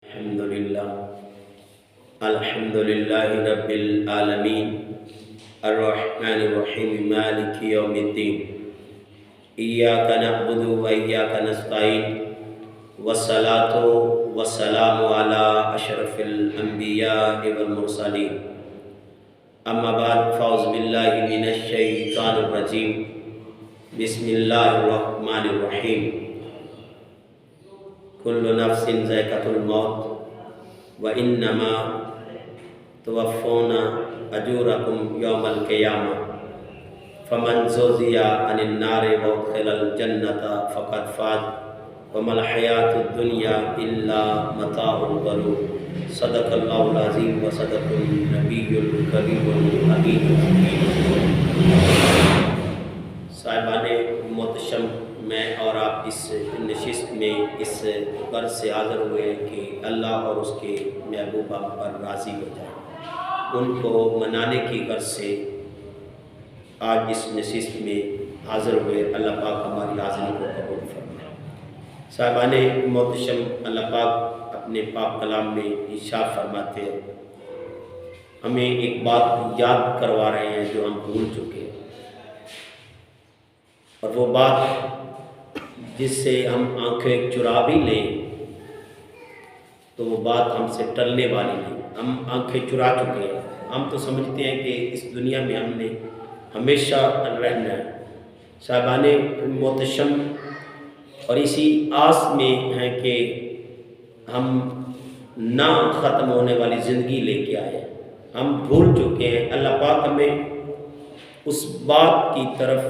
الحمد للہ رب العالمین الرحمن الرحیم مالک یوم الدین ایاک نعبد و ایاک نستعین والصلاة والسلام علی اشرف الانبیاء والمرسلین اما بعد فاعوذ باللہ من الشیطان الرجیم بسم اللہ الرحمن الرحیم کل نفس ذائقۃ الموت وانما توفون اجورکم یوم القیامہ فمن زحزح عن النار وادخل الجنۃ فقد فاز وما الحیاۃ الدنیا الا متاع الغرور صدق اللہ العظیم وصدق النبی الکریم الامین۔ صاحبان محتشم، میں اور آپ اس نشست میں اس غرض سے حاضر ہوئے کہ اللہ اور اس کے محبوبہ پر راضی ہو جائے، ان کو منانے کی غرض سے آج اس نشست میں حاضر ہوئے۔ اللہ پاک ہماری حاضری کو قبول فرمائے۔ صاحبان محتشم، اللہ پاک اپنے پاک کلام میں ارشاد فرماتے ہیں، ہمیں ایک بات یاد کروا رہے ہیں جو ہم بھول چکے ہیں، اور وہ بات جس سے ہم آنکھیں چرا بھی لیں تو وہ بات ہم سے ٹلنے والی نہیں۔ ہم آنکھیں چرا چکے ہیں، ہم تو سمجھتے ہیں کہ اس دنیا میں ہم نے ہمیشہ رہنا ہے۔ صاحبان محتشم، اور اسی آس میں ہیں کہ ہم نہ ختم ہونے والی زندگی لے کے آئے ہیں، ہم بھول چکے ہیں۔ اللہ پاک ہمیں اس بات کی طرف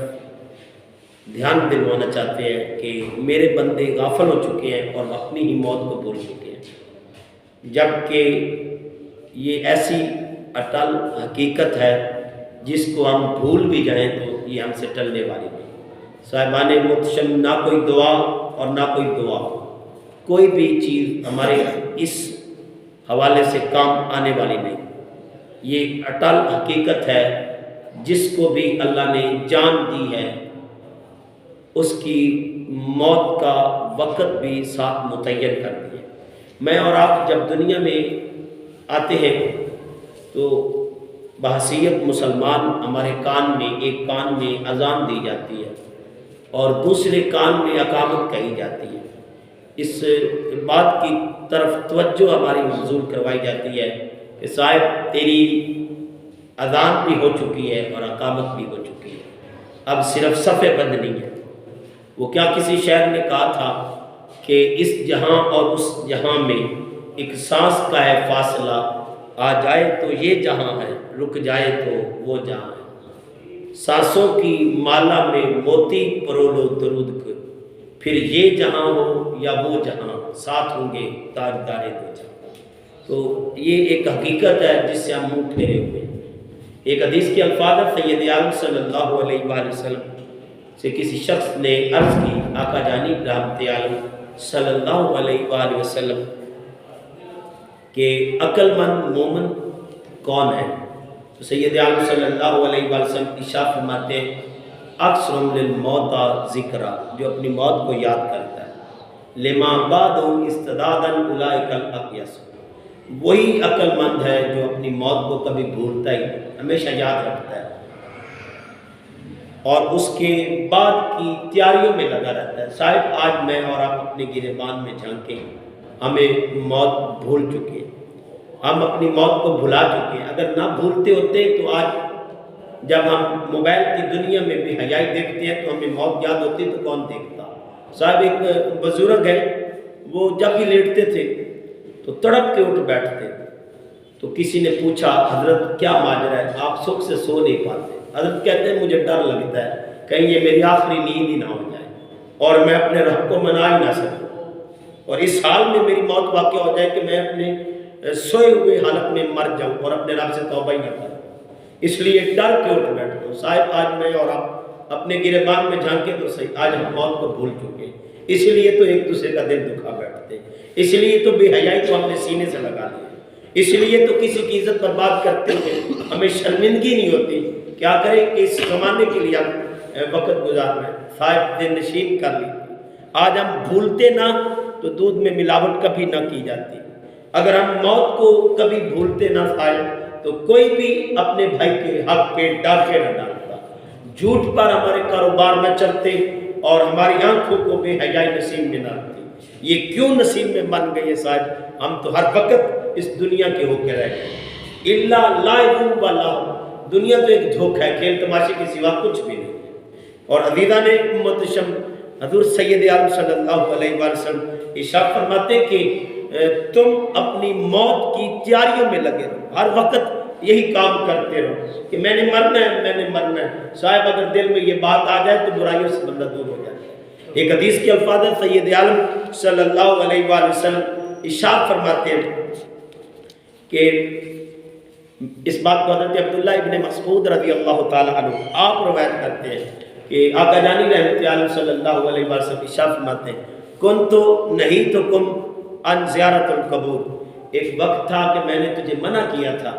دھیان دلوانا چاہتے ہیں کہ میرے بندے غافل ہو چکے ہیں اور اپنی ہی موت کو بھول چکے ہیں، جبکہ یہ ایسی اٹل حقیقت ہے جس کو ہم بھول بھی جائیں تو یہ ہم سے ٹلنے والی نہیں۔ صاحبان محتشم، نہ کوئی دعا اور نہ کوئی دعا، کوئی بھی چیز ہمارے اس حوالے سے کام آنے والی نہیں۔ یہ اٹل حقیقت ہے، جس کو بھی اللہ نے جان دی ہے اس کی موت کا وقت بھی ساتھ متعین کر دیا۔ میں اور آپ جب دنیا میں آتے ہیں تو بحیثیت مسلمان ہمارے کان میں، ایک کان میں اذان دی جاتی ہے اور دوسرے کان میں اقامت کہی جاتی ہے۔ اس بات کی طرف توجہ ہماری مبذول کروائی جاتی ہے کہ صاحب تیری اذان بھی ہو چکی ہے اور اقامت بھی ہو چکی ہے، اب صرف صفحے بند نہیں ہے۔ وہ کیا کسی شاعر نے کہا تھا کہ اس جہاں اور اس جہاں میں ایک سانس کا ہے فاصلہ، آ جائے تو یہ جہاں ہے، رک جائے تو وہ جہاں ہے۔ سانسوں کی مالا میں موتی پرولو درود کو، پھر یہ جہاں ہو یا وہ جہاں، ساتھ ہوں گے تاجدار دو جہاں۔ تو یہ ایک حقیقت ہے جس سے ہم منہ پھیرے ہوئے ہیں۔ ایک حدیث کے الفاظ ہے، سید عالم صلی اللہ علیہ وآلہ وسلم سے کسی شخص نے عرض کی، آقا جانی رحمت عالم صلی اللہ علیہ وآلہ وسلم کہ عقل مند مومن کون ہے؟ تو سید عالم صلی اللہ علیہ وآلہ وسلم ارشاد فرماتے ہیں، اکثر للموتى ذکرا، جو اپنی موت کو یاد کرتا ہے، لما بعد استعدادا اولئک الاقیس، وہی عقل مند ہے جو اپنی موت کو کبھی بھولتا ہی نہیں، ہمیشہ یاد رکھتا ہے اور اس کے بعد کی تیاریوں میں لگا رہتا ہے۔ صاحب آج میں اور آپ اپنے گریبان میں جھانکیں، ہمیں موت بھول چکے ہیں، ہم اپنی موت کو بھلا چکے ہیں۔ اگر نہ بھولتے ہوتے تو آج جب ہم موبائل کی دنیا میں بے حیائی دیکھتے ہیں تو ہمیں موت یاد ہوتی تو کون دیکھتا؟ صاحب ایک بزرگ ہے، وہ جب بھی لیٹتے تھے تو تڑپ کے اٹھ بیٹھتے، تو کسی نے پوچھا حضرت کیا ماجرا ہے، آپ سکھ سے سو نہیں پاتے؟ حضرت کہتے ہیں مجھے ڈر لگتا ہے کہیں یہ میری آخری نیند ہی نہ ہو جائے اور میں اپنے رب کو منا ہی نہ سکوں، اور اس حال میں میری موت واقع ہو جائے کہ میں اپنے سوئے ہوئے حالت میں مر جاؤں اور اپنے رب سے توبہ ہی نہ کروں، اس لیے ڈر کے اٹھ بیٹھتا ہوں۔ صاحب آج میں اور آپ اپنے گریبان میں جھانکیں تو صحیح، آج ہم موت کو بھول چکے ہیں، اس لیے تو ایک دوسرے کا دل دکھا بیٹھتے ہیں، اس لیے تو بے حیائی کو ہم نے سینے سے لگا لیا، اس لیے تو کسی کی عزت پر بات کرتے ہیں ہمیں شرمندگی نہیں ہوتی۔ کیا کریں کہ اس زمانے کے لیے ہم وقت گزارنا ہے، صاحب دل نشین کر لی۔ آج ہم بھولتے نہ تو دودھ میں ملاوٹ کبھی نہ کی جاتی، اگر ہم موت کو کبھی بھولتے نہ پائے تو کوئی بھی اپنے بھائی کے حق پہ ڈاکے نہ ڈالتا، جھوٹ پر ہمارے کاروبار نہ چلتے اور ہماری آنکھوں کو بے حیائی نصیب میں نہ آتی۔ یہ کیوں نصیب میں بن گئی ہے صاحب؟ ہم تو ہر وقت اس دنیا کے ہو کے رہ گئے۔ الا لعب و لہو، دنیا تو ایک دھوکہ ہے، کھیل تماشے کے سوا کچھ بھی نہیں ہے۔ اور عزیزان امت شم، حضور سید عالم صلی اللہ علیہ وآلہ وسلم ارشاد فرماتے ہیں کہ تم اپنی موت کی تیاریوں میں لگے رہو، ہر وقت یہی کام کرتے رہو کہ میں نے مرنا ہے، میں نے مرنا ہے۔ صاحب اگر دل میں یہ بات آ جائے تو برائیوں سے بندہ دور ہو جاتا ہے۔ ایک حدیث کے الفاظ ہیں، سید عالم صلی اللہ علیہ وآلہ وسلم ارشاد فرماتے ہیں کہ اس بات کو حضرت عبداللہ ابن مسعود رضی اللہ تعالیٰ عنہ آپ روایت کرتے ہیں کہ آقا جانی رحمت عالم صلی اللہ علیہ وسلم ارشاد فرماتے ہیں، کن تو نہیں تو کم ان زیارت القبور، ایک وقت تھا کہ میں نے تجھے منع کیا تھا،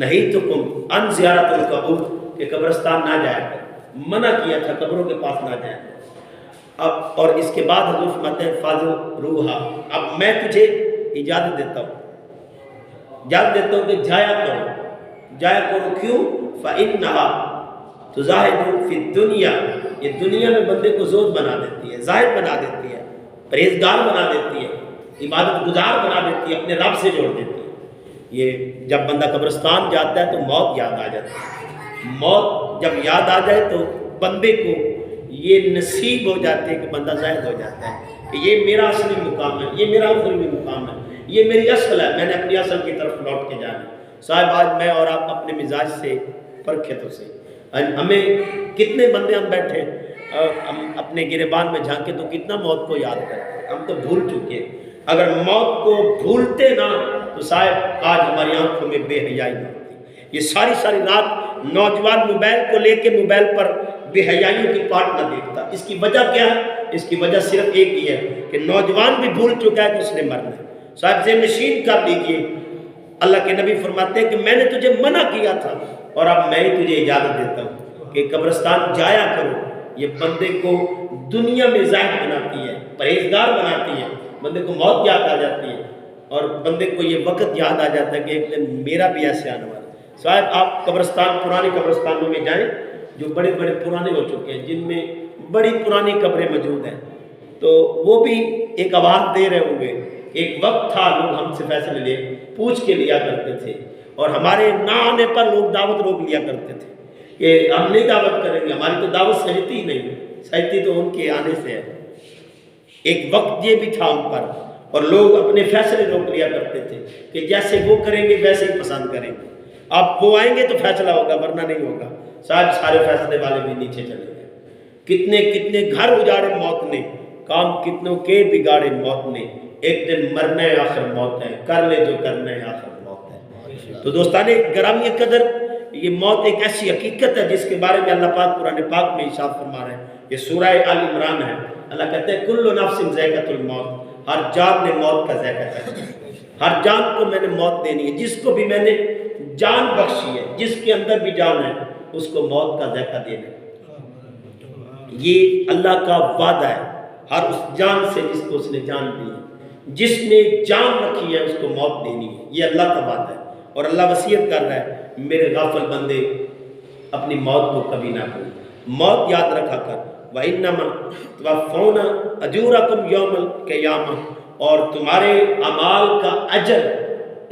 نہیں تو کم ان زیارت القبور، کہ قبرستان نہ جایا کر، منع کیا تھا قبروں کے پاس نہ جایا کر۔ اب اور اس کے بعد حضور فرماتے ہیں فاضل روحا، اب میں تجھے اجازت دیتا ہوں کہ جایا کرو، کیوں؟ فَإِنَّهَا تُزَاحِدُ فِي الدُّنْيَا، یہ دنیا میں بندے کو زود بنا دیتی ہے، زاہد بنا دیتی ہے، پرہیزگار بنا دیتی ہے، عبادت گزار بنا دیتی ہے، اپنے رب سے جوڑ دیتی ہے۔ یہ جب بندہ قبرستان جاتا ہے تو موت یاد آ جاتی ہے، موت جب یاد آ جائے تو بندے کو یہ نصیب ہو جاتے ہیں کہ بندہ زاہد ہو جاتا ہے کہ یہ میرا اصلی مقام ہے، یہ میرا اخروی مقام ہے، یہ میری اصل ہے، میں نے اپنی اصل کی طرف لوٹ کے جانا ہے۔ صاحب آج میں اور آپ اپنے مزاج سے پرکھے تو سے، ہمیں کتنے بندے ہم بیٹھے ہم اپنے گریبان میں جھانکے تو کتنا موت کو یاد کرتے، ہم تو بھول چکے ہیں۔ اگر موت کو بھولتے نہ تو صاحب آج ہماری آنکھوں میں بے حیائی نہ ہوتی۔ یہ ساری رات نوجوان موبائل کو لے کے موبائل پر بے حیائیوں کی پاٹ نہ دیکھتا، اس کی وجہ کیا ہے؟ اس کی وجہ صرف ایک ہی ہے کہ نوجوان بھی بھول چکا ہے کہ اس نے مرنا ہے۔ صاحب ذہن نشین کر لیجئے، اللہ کے نبی فرماتے ہیں کہ میں نے تجھے منع کیا تھا اور اب میں ہی تجھے اجازت دیتا ہوں کہ قبرستان جایا کرو۔ یہ بندے کو دنیا میں زاہد بناتی ہے، پرہیزگار بناتی ہے، بندے کو موت یاد آ جاتی ہے اور بندے کو یہ وقت یاد آ جاتا ہے کہ ایک دن میرا بھی ایسے آنے والا ہے۔ صاحب آپ قبرستان، پرانے قبرستانوں میں جائیں جو بڑے پرانے ہو چکے ہیں، جن میں بڑی پرانی قبریں موجود ہیں، تو وہ بھی ایک آواز دے رہے ہوں گے۔ ایک وقت تھا لوگ ہم سے فیصلے لے پوچھ کے لیا کرتے تھے اور ہمارے نہ آنے پر لوگ دعوت روک لیا کرتے تھے کہ ہم نہیں دعوت کریں گے، ہماری تو دعوت سہتی ہی نہیں، سہتی تو ان کے آنے سے ہے۔ ایک وقت یہ بھی تھا ان پر اور لوگ اپنے فیصلے روک لیا کرتے تھے کہ جیسے وہ کریں گے ویسے ہی پسند کریں گے، اب وہ آئیں گے تو فیصلہ ہوگا ورنہ نہیں ہوگا۔ صاحب سارے فیصلے والے بھی نیچے چلے گئے، کتنے گھر اجاڑے موت نے، کام کتنوں کے بگاڑے موت نے، ایک دن مرنا ہے آخر موت ہے، کر لے جو کرنا ہے آخر موت ہے۔ تو دوستان گرامی قدر، یہ موت ایک ایسی حقیقت ہے جس کے بارے میں اللہ پاک قرآن پاک میں ارشاد فرما رہے ہیں، یہ سورہ آل عمران ہے۔ اللہ کہتے ہیں کل نفس ذائقۃ الموت، ہر جان نے موت کا ذائقہ ہے، ہر جان کو میں نے موت دینی ہے، جس کو بھی میں نے جان بخشی ہے، جس کے اندر بھی جان ہے اس کو موت کا ذائقہ دینا ہے۔ یہ اللہ کا وعدہ ہے ہر اس جان سے جس کو اس نے جان دی ہے، جس نے جان رکھی ہے اس کو موت دینی ہے، یہ اللہ کا وعدہ ہے۔ اور اللہ وصیت کر رہا ہے میرے غافل بندے اپنی موت کو کبھی نہ بھول، موت یاد رکھا کر۔ وَإِنَّمَا تُوَفَّوْنَ أَجُورَكُمْ يَوْمَ الْقِيَامَةِ، اور تمہارے اعمال کا اجر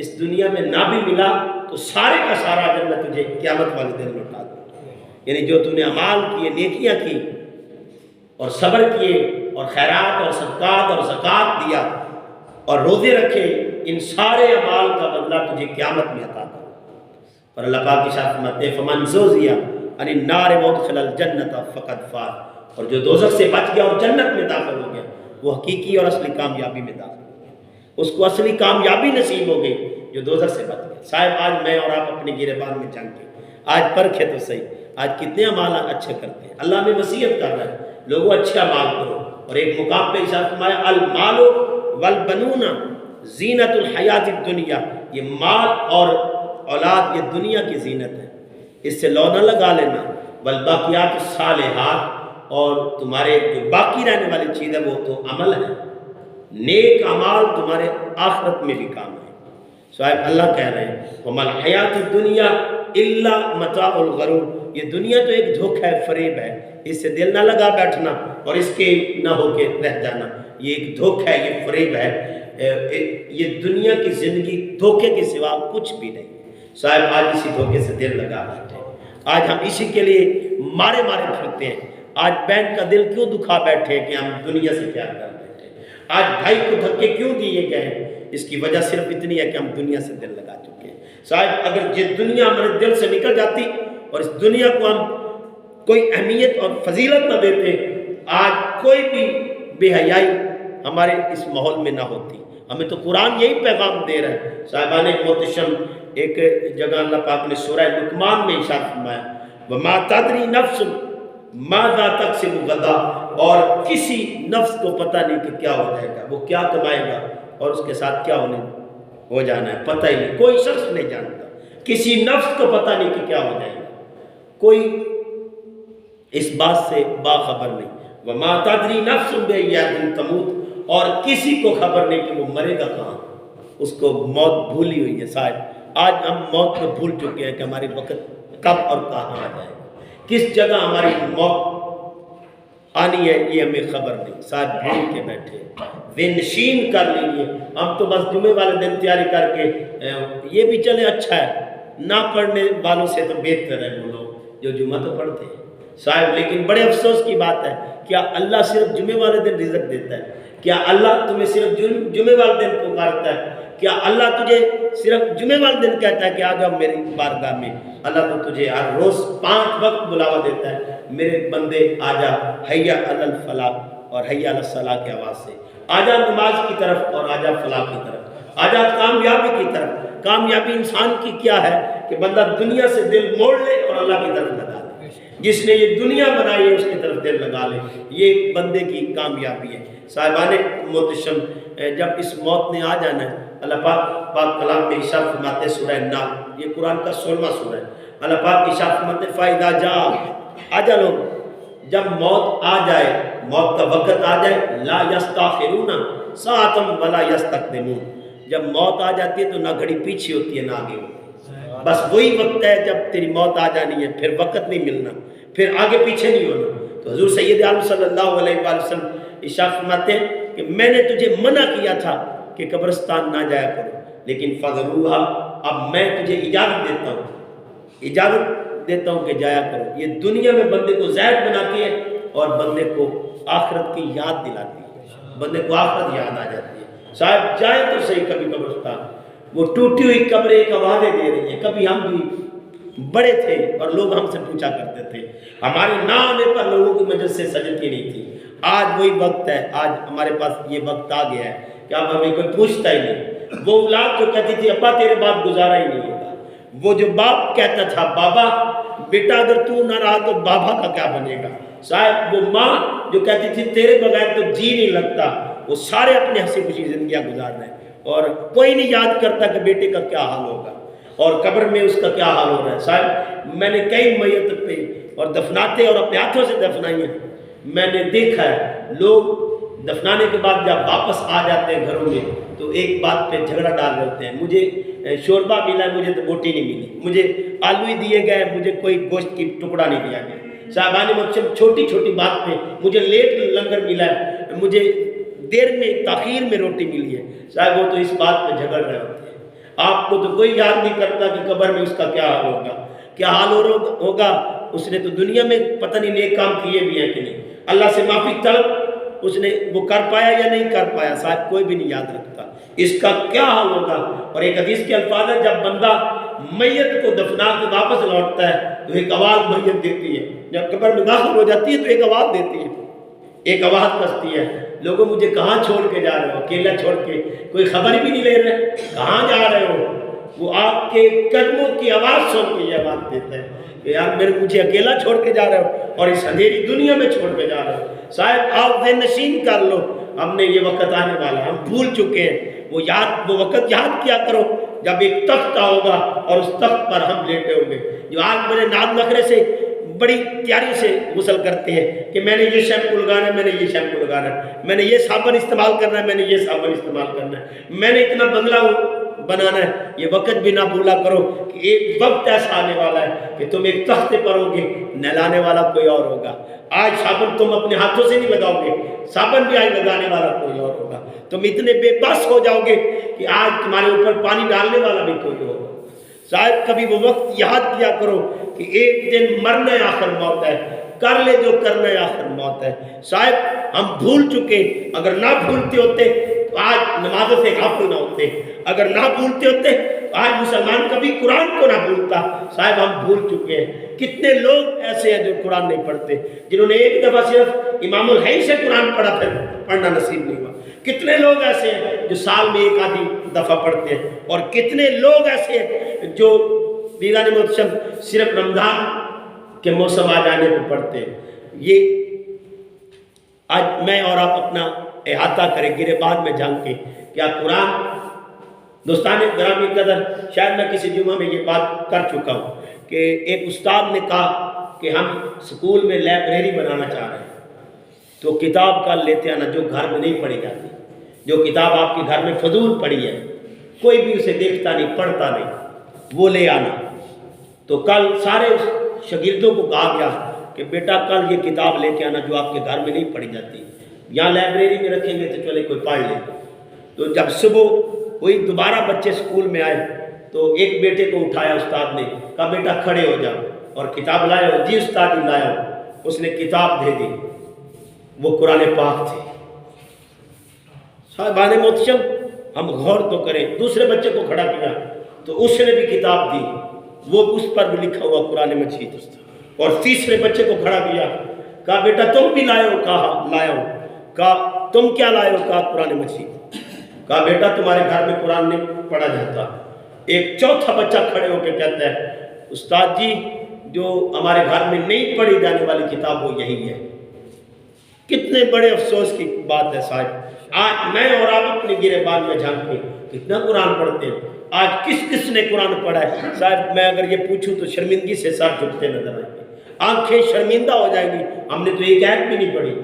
اس دنیا میں نہ بھی ملا تو سارے کا سارا اجر میں تجھے قیامت والے دن لوٹا دوں۔ یعنی جو تم نے اعمال کیے، نیکیاں کی اور صبر کیے اور خیرات اور صدقات اور زکوٰۃ دیا اور روزے رکھے، ان سارے اعمال کا بدلہ تجھے قیامت میں عطا کروں۔ اور اللہ پاک کی شان فرماتے ہیں فَمَنْ زُحْزِحَ عَنِ النَّارِ وَأُدْخِلَ الْجَنَّةَ فَقَدْ فَازَ، اور جو دوزخ سے بچ گیا اور جنت میں داخل ہو گیا وہ حقیقی اور اصلی کامیابی میں داخل ہو گیا، اس کو اصلی کامیابی نصیب ہو گئی جو دوزخ سے بچ گیا۔ صاحب آج میں اور آپ اپنے گریبان میں جھانکیں، آج پرکھے تو صحیح، آج کتنے اعمال اچھے کرتے ہیں۔ اللہ ہمیں وصیت کر رہا ہے لوگوں اچھے اعمال کرو، اور ایک مقام پہ ارشاد فرمایا المال والبنون زینت الحیات الدنیا، یہ مال اور اولاد یہ دنیا کی زینت ہے، اس سے لو نہ لگا لینا۔ والباقیات الصالحات، اور تمہارے جو باقی رہنے والی چیز ہے وہ تو عمل ہے، نیک اعمال تمہارے آخرت میں بھی کام آئے۔ صاحب اللہ کہہ رہے ہیں وَمَا الْحَيَاةُ الدُّنْيَا إِلَّا مَتَاعُ الْغَرُورِ، یہ دنیا تو ایک دھوکہ ہے، فریب ہے، اس سے دل نہ لگا بیٹھنا اور اس کے نہ ہو کے رہ جانا، یہ ایک دھوکہ ہے، یہ فریب ہے، یہ دنیا کی زندگی دھوکے کے سوا کچھ بھی نہیں۔ صاحب آج اسی دھوکے سے دل لگا بیٹھے، آج ہم اسی کے لیے مارے پھرتے ہیں۔ آج بہن کا دل کیوں دکھا بیٹھے کہ ہم دنیا سے پیار کر بیٹھے، آج بھائی کو دھکے کیوں دیے گئے ہیں، اس کی وجہ صرف اتنی ہے کہ ہم دنیا سے دل لگا چکے ہیں۔ صاحب اگر یہ دنیا ہمارے دل سے نکل جاتی اور اس دنیا کو ہم کوئی اہمیت اور فضیلت نہ دیتے، آج کوئی بھی بے حیائی ہمارے اس ماحول میں نہ ہوتی۔ ہمیں تو قرآن یہی پیغام دے رہا ہے۔ صاحبان محتشم، ایک جگہ اللہ پاک نے سورہ لقمان میں ارشاد فرمایا وَمَا تَدْرِي نَفْسٌ مَاذَا تَكْسِبُ غَدًا، اور کسی نفس کو پتہ نہیں کہ کیا ہو جائے گا، وہ کیا کمائے گا اور اس کے ساتھ کیا ہو جانا ہے، پتہ ہی نہیں، کوئی شخص نہیں جانتا، کسی نفس کو پتہ نہیں کہ کیا ہو جائے گا، کوئی اس بات سے باخبر نہیں۔ وَمَا تَدْرِي نَفْسٌ بِأَيِّ أَرْضٍ تَمُوتُ، اور کسی کو خبر نہیں کہ وہ مرے گا کہاں، اس کو موت بھولی ہوئی ہے۔ صاحب آج ہم موت کو بھول چکے ہیں کہ ہماری وقت کب اور کہاں آ جائے گا، کس جگہ ہماری موت آنی ہے یہ ہمیں خبر نہیں۔ صاحب بھول کے بیٹھے، بے نشین کر لیجیے، ہم تو بس جمعے والے دن تیاری کر کے یہ بھی چلے اچھا ہے، نہ پڑھنے والوں سے تو بہتر ہے وہ لوگ جو جمعہ تو پڑھتے ہیں۔ صاحب لیکن بڑے افسوس کی بات ہے، کیا اللہ صرف جمعے والے دن رزق دیتا ہے؟ کیا اللہ تمہیں صرف جمعے والے دن پکارتا ہے؟ کیا اللہ تجھے صرف جمعے والے دن کہتا ہے کہ آ جاؤ میری بارگاہ میں؟ اللہ تو تجھے ہر روز 5 وقت بلاوا دیتا ہے، میرے بندے آ جا، حی علی الفلاح اور حی علی الصلاح کی آواز سے، آ جا نماز کی طرف اور آ جا فلاح کی طرف، آ جا کامیابی کی طرف۔ کامیابی انسان کی کیا ہے کہ بندہ دنیا سے دل موڑ لے اور اللہ کی طرف لگا لے، جس نے یہ دنیا بنائی ہے اس کی طرف دل لگا لے، یہ بندے کی کامیابی ہے۔ صاحبان محتشم، جب اس موت نے آ جانا ہے، اللہ پاک کلام میں ارشاد فرماتے ہیں سورہ نحل، یہ قرآن کا 16واں سورہ ہے، اللہ پاک ارشاد فرماتے ہیں فَإِذَا جَاءَ أَجَلُهُمْ، جب موت آ جائے، موت کا وقت آ جائے، لَا يَسْتَأْخِرُونَ سَاعَةً وَلَا يَسْتَقْدِمُونَ، جب موت آ جاتی ہے تو نہ گھڑی پیچھے ہوتی ہے نہ آگے ہوتی ہے، بس وہی وقت ہے جب تیری موت آ جانی ہے، پھر وقت نہیں ملنا، پھر آگے پیچھے نہیں ہونا۔ تو حضور سید عالم صلی اللہ علیہ وآلہ وسلم ارشاد فرماتے ہیں کہ میں نے تجھے منع کیا تھا کہ قبرستان نہ جایا کرو، لیکن فَذَرُوهَا، اب میں تجھے اجازت دیتا ہوں کہ جایا کرو۔ یہ دنیا میں بندے کو زائد بناتی ہے اور بندے کو آخرت کی یاد دلاتی ہے، بندے کو آخرت یاد آ جاتی ہے۔ صاحب جائیں تو صحیح کبھی قبرستان، وہ ٹوٹی ہوئی قبریں ایک آوازیں دے رہی ہیں۔ کبھی ہم بھی بڑے تھے اور لوگ ہم سے پوچھا کرتے تھے، ہمارے نہ آنے پر لوگوں کی مجلس سے سجدتی نہیں تھی۔ آج وہی وقت ہے، آج ہمارے پاس یہ وقت آ گیا ہے کہ اب ہمیں کوئی پوچھتا ہی نہیں۔ وہ اولاد جو کہتی تھی ابا تیرے بعد گزارا ہی نہیں ہوگا، وہ جو باپ کہتا تھا بابا بیٹا اگر تو نہ رہا تو بابا کا کیا بنے گا، صاحب وہ ماں جو کہتی تھی تیرے بغیر تو جی نہیں لگتا، وہ سارے اپنے ہنسی خوشی زندگیاں گزار رہے ہیں اور کوئی نہیں یاد کرتا کہ بیٹے کا کیا حال ہوگا اور قبر میں اس کا کیا حال ہو رہا ہے۔ صاحب میں نے کئی میت پہ اور دفناتے اور اپنے ہاتھوں سے دفنائی ہیں، میں نے دیکھا ہے لوگ دفنانے کے بعد جب واپس آ جاتے ہیں گھروں میں تو ایک بات پہ جھگڑا ڈال رہے ہوتے ہیں، مجھے شوربہ ملا ہے مجھے تو بوٹی نہیں ملی، مجھے آلو ہی دیے گئے مجھے کوئی گوشت کی ٹکڑا نہیں دیا گیا۔ صاحبان محتشم چھوٹی چھوٹی بات پہ مجھے لیٹ لنگر ملا ہے، مجھے دیر میں تاخیر میں روٹی ملی ہے، صاحب وہ تو اس بات پہ جھگڑ رہے ہوتے ہیں۔ آپ کو تو کوئی یاد نہیں کرتا کہ قبر میں اس کا کیا حال ہوگا، کیا حال ہوگا، اس نے تو دنیا میں پتہ نہیں نیک کام کیے بھی ہیں کہ نہیں، اللہ سے معافی طلب اس نے وہ کر پایا یا نہیں کر پایا، صاحب کوئی بھی نہیں یاد رکھتا اس کا کیا حال ہوگا۔ اور ایک حدیث کے الفاظ ہے جب بندہ میت کو دفنا کے واپس لوٹتا ہے تو ایک آواز میت دیتی ہے، جب قبر میں داخل ہو جاتی ہے تو ایک آواز دیتی ہے، ایک آواز کستی ہے، لوگوں مجھے کہاں چھوڑ کے جا رہے ہو، اکیلا چھوڑ کے، کوئی خبر بھی نہیں لے رہے، کہاں جا رہے ہو؟ وہ آپ کے قدموں کی آواز سن کے یہ بات دیتا ہے کہ یار مجھے اکیلا چھوڑ کے جا رہے ہو اور اس اندھیری دنیا میں چھوڑ کے جا رہے ہو۔ صاحب آپ ذہن نشین کر لو، ہم نے یہ وقت آنے والا ہے، ہم بھول چکے ہیں، وہ وقت یاد کیا کرو جب ایک تخت ہوگا اور اس تخت پر ہم لیٹے ہوں گے۔ جو آج بڑے ناز نخرے سے بڑی تیاری سے غسل کرتے ہیں کہ میں نے یہ شیمپو لگانا ہے، میں نے یہ شیمپو لگانا ہے، میں نے یہ صابن استعمال کرنا ہے، میں نے یہ صابن استعمال کرنا ہے، میں نے اتنا بنگلہ بنانا ہے۔ یہ وقت بھی نہ بھولا کرو کہ ایک وقت ایسا آنے والا ہے کہ تم ایک تخت پر ہوگے، نہلانے والا کوئی اور ہوگا۔ آج صابن تم اپنے ہاتھوں سے نہیں لگاؤ گے، صابن بھی آج لگانے والا کوئی اور ہوگا۔ تم اتنے بے بس ہو جاؤ گے کہ آج تمہارے اوپر پانی ڈالنے والا بھی کوئی ہوگا۔ شاید کبھی وہ وقت یاد کیا کرو کہ ایک دن مرنا آخر موت ہے، کر لے جو کرنا ہے آخر موت ہے۔ شاید ہم بھول چکے، اگر نہ بھولتے ہوتے تو آج نمازوں سے غافل نہ ہوتے، اگر نہ بھولتے ہوتے آج مسلمان کبھی قرآن کو نہ بھولتا۔ صاحب ہم بھول چکے ہیں۔ کتنے لوگ ایسے ہیں جو قرآن نہیں پڑھتے، جنہوں نے ایک دفعہ صرف امام الحی سے قرآن پڑھا پھر پڑھنا نصیب نہیں ہوا۔ کتنے لوگ ایسے ہیں جو سال میں ایک آدھی دفعہ پڑھتے ہیں، اور کتنے لوگ ایسے ہیں جو دیدان محتشم صرف رمضان کے موسم آ جانے کو پڑھتے ہیں۔ یہ آج میں اور آپ اپنا احاطہ کریں گرے بعد میں جان کے کیا قرآن دوستان گرامی قدر، شاید میں کسی جمعہ میں یہ بات کر چکا ہوں کہ ایک استاد نے کہا کہ ہم سکول میں لائبریری بنانا چاہ رہے ہیں، تو کتاب کا لیتے آنا جو گھر میں نہیں پڑھی جاتی، جو کتاب آپ کے گھر میں فضول پڑھی ہے، کوئی بھی اسے دیکھتا نہیں پڑھتا نہیں، وہ لے آنا۔ تو کل سارے شاگردوں کو کہا گیا کہ بیٹا کل یہ کتاب لے کے آنا جو آپ کے گھر میں نہیں پڑھی جاتی، یہاں لائبریری میں رکھیں گے تو چلے کوئی پڑھ لے۔ تو جب صبح وہی دوبارہ بچے سکول میں آئے تو ایک بیٹے کو اٹھایا استاد نے، کہا بیٹا کھڑے ہو جاؤ اور کتاب لائے ہو؟ جی استاد ہی لایا ہو۔ اس نے کتاب دے دی، وہ قرآن پاک تھے۔ صاحبان محتشم ہم غور تو کریں، دوسرے بچے کو کھڑا کیا تو اس نے بھی کتاب دی، وہ اس پر بھی لکھا ہوا قرآن مجید۔ اور تیسرے بچے کو کھڑا کیا، کہا بیٹا تم بھی لائے ہو؟ کہا لایا ہو۔ کہا تم کیا لائے ہو؟ کہا قرآن مجید۔ کہا بیٹا تمہارے گھر میں قرآن نہیں پڑھا جاتا۔ ایک چوتھا بچہ کھڑے ہو کے کہتا ہے استاد جی جو ہمارے گھر میں نہیں پڑھی جانے والی کتاب وہ یہی ہے۔ کتنے بڑے افسوس کی بات ہے صاحب، آج میں اور آپ اپنے گرے بان میں جھانکتے کتنا قرآن پڑھتے ہیں، آج کس کس نے قرآن پڑھا ہے؟ صاحب میں اگر یہ پوچھوں تو شرمندگی سے سر جھکتے نظر آئیں گے، آنکھیں شرمندہ ہو جائیں گی، ہم نے تو ایک آیت بھی نہیں پڑھی۔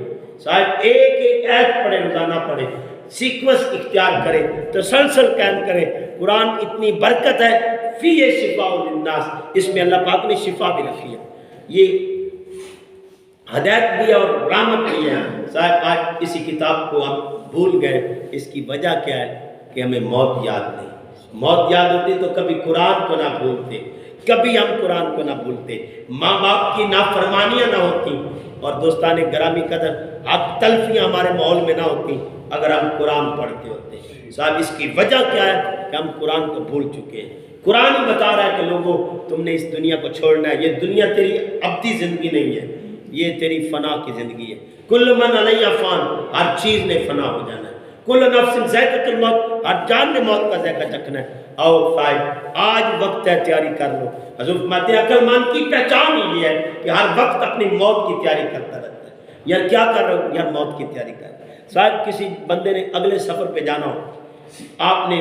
صاحب ایک ایک آیت پڑھے، روزانہ پڑھے، سیکوینس اختیار کرے، تسلسل قائم کرے۔ قرآن اتنی برکت ہے، فی شفاء للناس، اس میں اللہ پاک نے شفا بھی رکھی ہے، یہ ہدایت بھی ہے اور رحمت بھی ہے۔ صاحب آج اسی کتاب کو ہم بھول گئے، اس کی وجہ کیا ہے کہ ہمیں موت یاد نہیں۔ موت یاد ہوتی تو کبھی قرآن کو نہ بھولتے، کبھی ہم قرآن کو نہ بھولتے، ماں باپ کی نافرمانیاں نہ ہوتی، اور دوستان گرامی قدر اب تلفیاں ہمارے ماحول میں نہ ہوتی اگر ہم قرآن پڑھتے ہوتے۔ صاحب اس کی وجہ کیا ہے کہ ہم قرآن کو بھول چکے ہیں۔ قرآن ہی بتا رہا ہے کہ لوگوں تم نے اس دنیا کو چھوڑنا ہے، یہ دنیا تیری ابدی زندگی نہیں ہے، یہ تیری فنا کی زندگی ہے۔ کل من علیہ فان، ہر چیز نے فنا ہو جانا ہے۔ کل نفس ذائقۃ الموت، ہر جان نے موت کا ذائقہ چکھنا ہے۔ آؤ صاحب آج وقت ہے، تیاری کر لو۔ حضرت مہدی عقل مند کی پہچان ہی یہ ہے کہ ہر وقت اپنی موت کی تیاری کرتا رہتا ہے۔ یار کیا کر رہا ہوں؟ یار موت کی تیاری کر۔ صاحب کسی بندے نے اگلے سفر پہ جانا ہو، آپ نے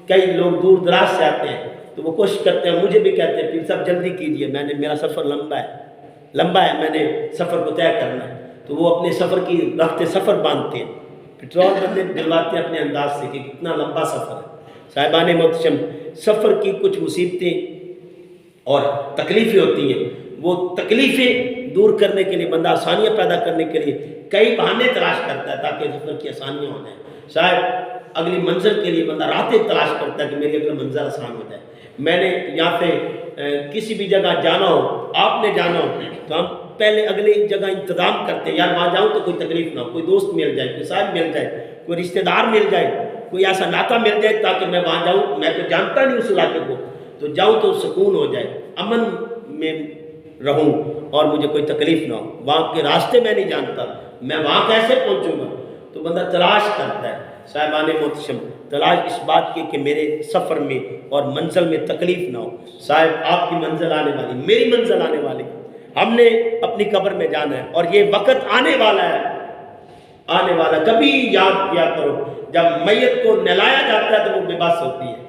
کئی لوگ دور دراز سے آتے ہیں تو وہ کوشش کرتے ہیں، مجھے بھی کہتے ہیں پھر سب جلدی کیجئے، میرا سفر لمبا ہے، میں نے سفر کو طے کرنا ہے، تو وہ اپنے سفر کی رخت سفر باندھتے ہیں، پیٹرول بندے دلواتے ہیں اپنے انداز سے کہ کتنا لمبا سفر ہے۔ صاحبان محتشم سفر کی کچھ مصیبتیں اور تکلیفیں ہوتی ہیں، وہ تکلیفیں دور کرنے کے لیے بندہ آسانیاں پیدا کرنے کے لیے کئی بہانے تلاش کرتا ہے تاکہ سفر کی آسانیاں ہو جائیں۔ شاید اگلی منزل کے لیے بندہ راہیں تلاش کرتا ہے کہ میری اگلا منزل آسان ہو جائے۔ میں نے یہاں سے کسی بھی جگہ جانا ہو، آپ نے جانا ہو تو ہم پہلے اگلی جگہ انتظام کرتے ہیں، یار وہاں جاؤں تو کوئی تکلیف نہ ہو، کوئی دوست مل جائے، کوئی صاحب مل جائے، کوئی رشتہ دار مل جائے، کوئی ایسا ناتا مل جائے تاکہ میں وہاں جاؤں، میں تو جانتا نہیں اس علاقے کو، تو جاؤں تو سکون ہو جائے، امن میں رہوں اور مجھے کوئی تکلیف نہ ہو۔ وہاں کے راستے میں نہیں جانتا، میں وہاں کیسے پہنچوں گا؟ تو بندہ تلاش کرتا ہے۔ صاحبان محتشم تلاش اس بات کی کہ میرے سفر میں اور منزل میں تکلیف نہ ہو۔ صاحب آپ کی منزل آنے والی، میری منزل آنے والی، ہم نے اپنی قبر میں جانا ہے اور یہ وقت آنے والا ہے، آنے والا۔ کبھی یاد کیا کرو جب میت کو نہلایا جاتا ہے تو وہ بے بس ہوتی ہے،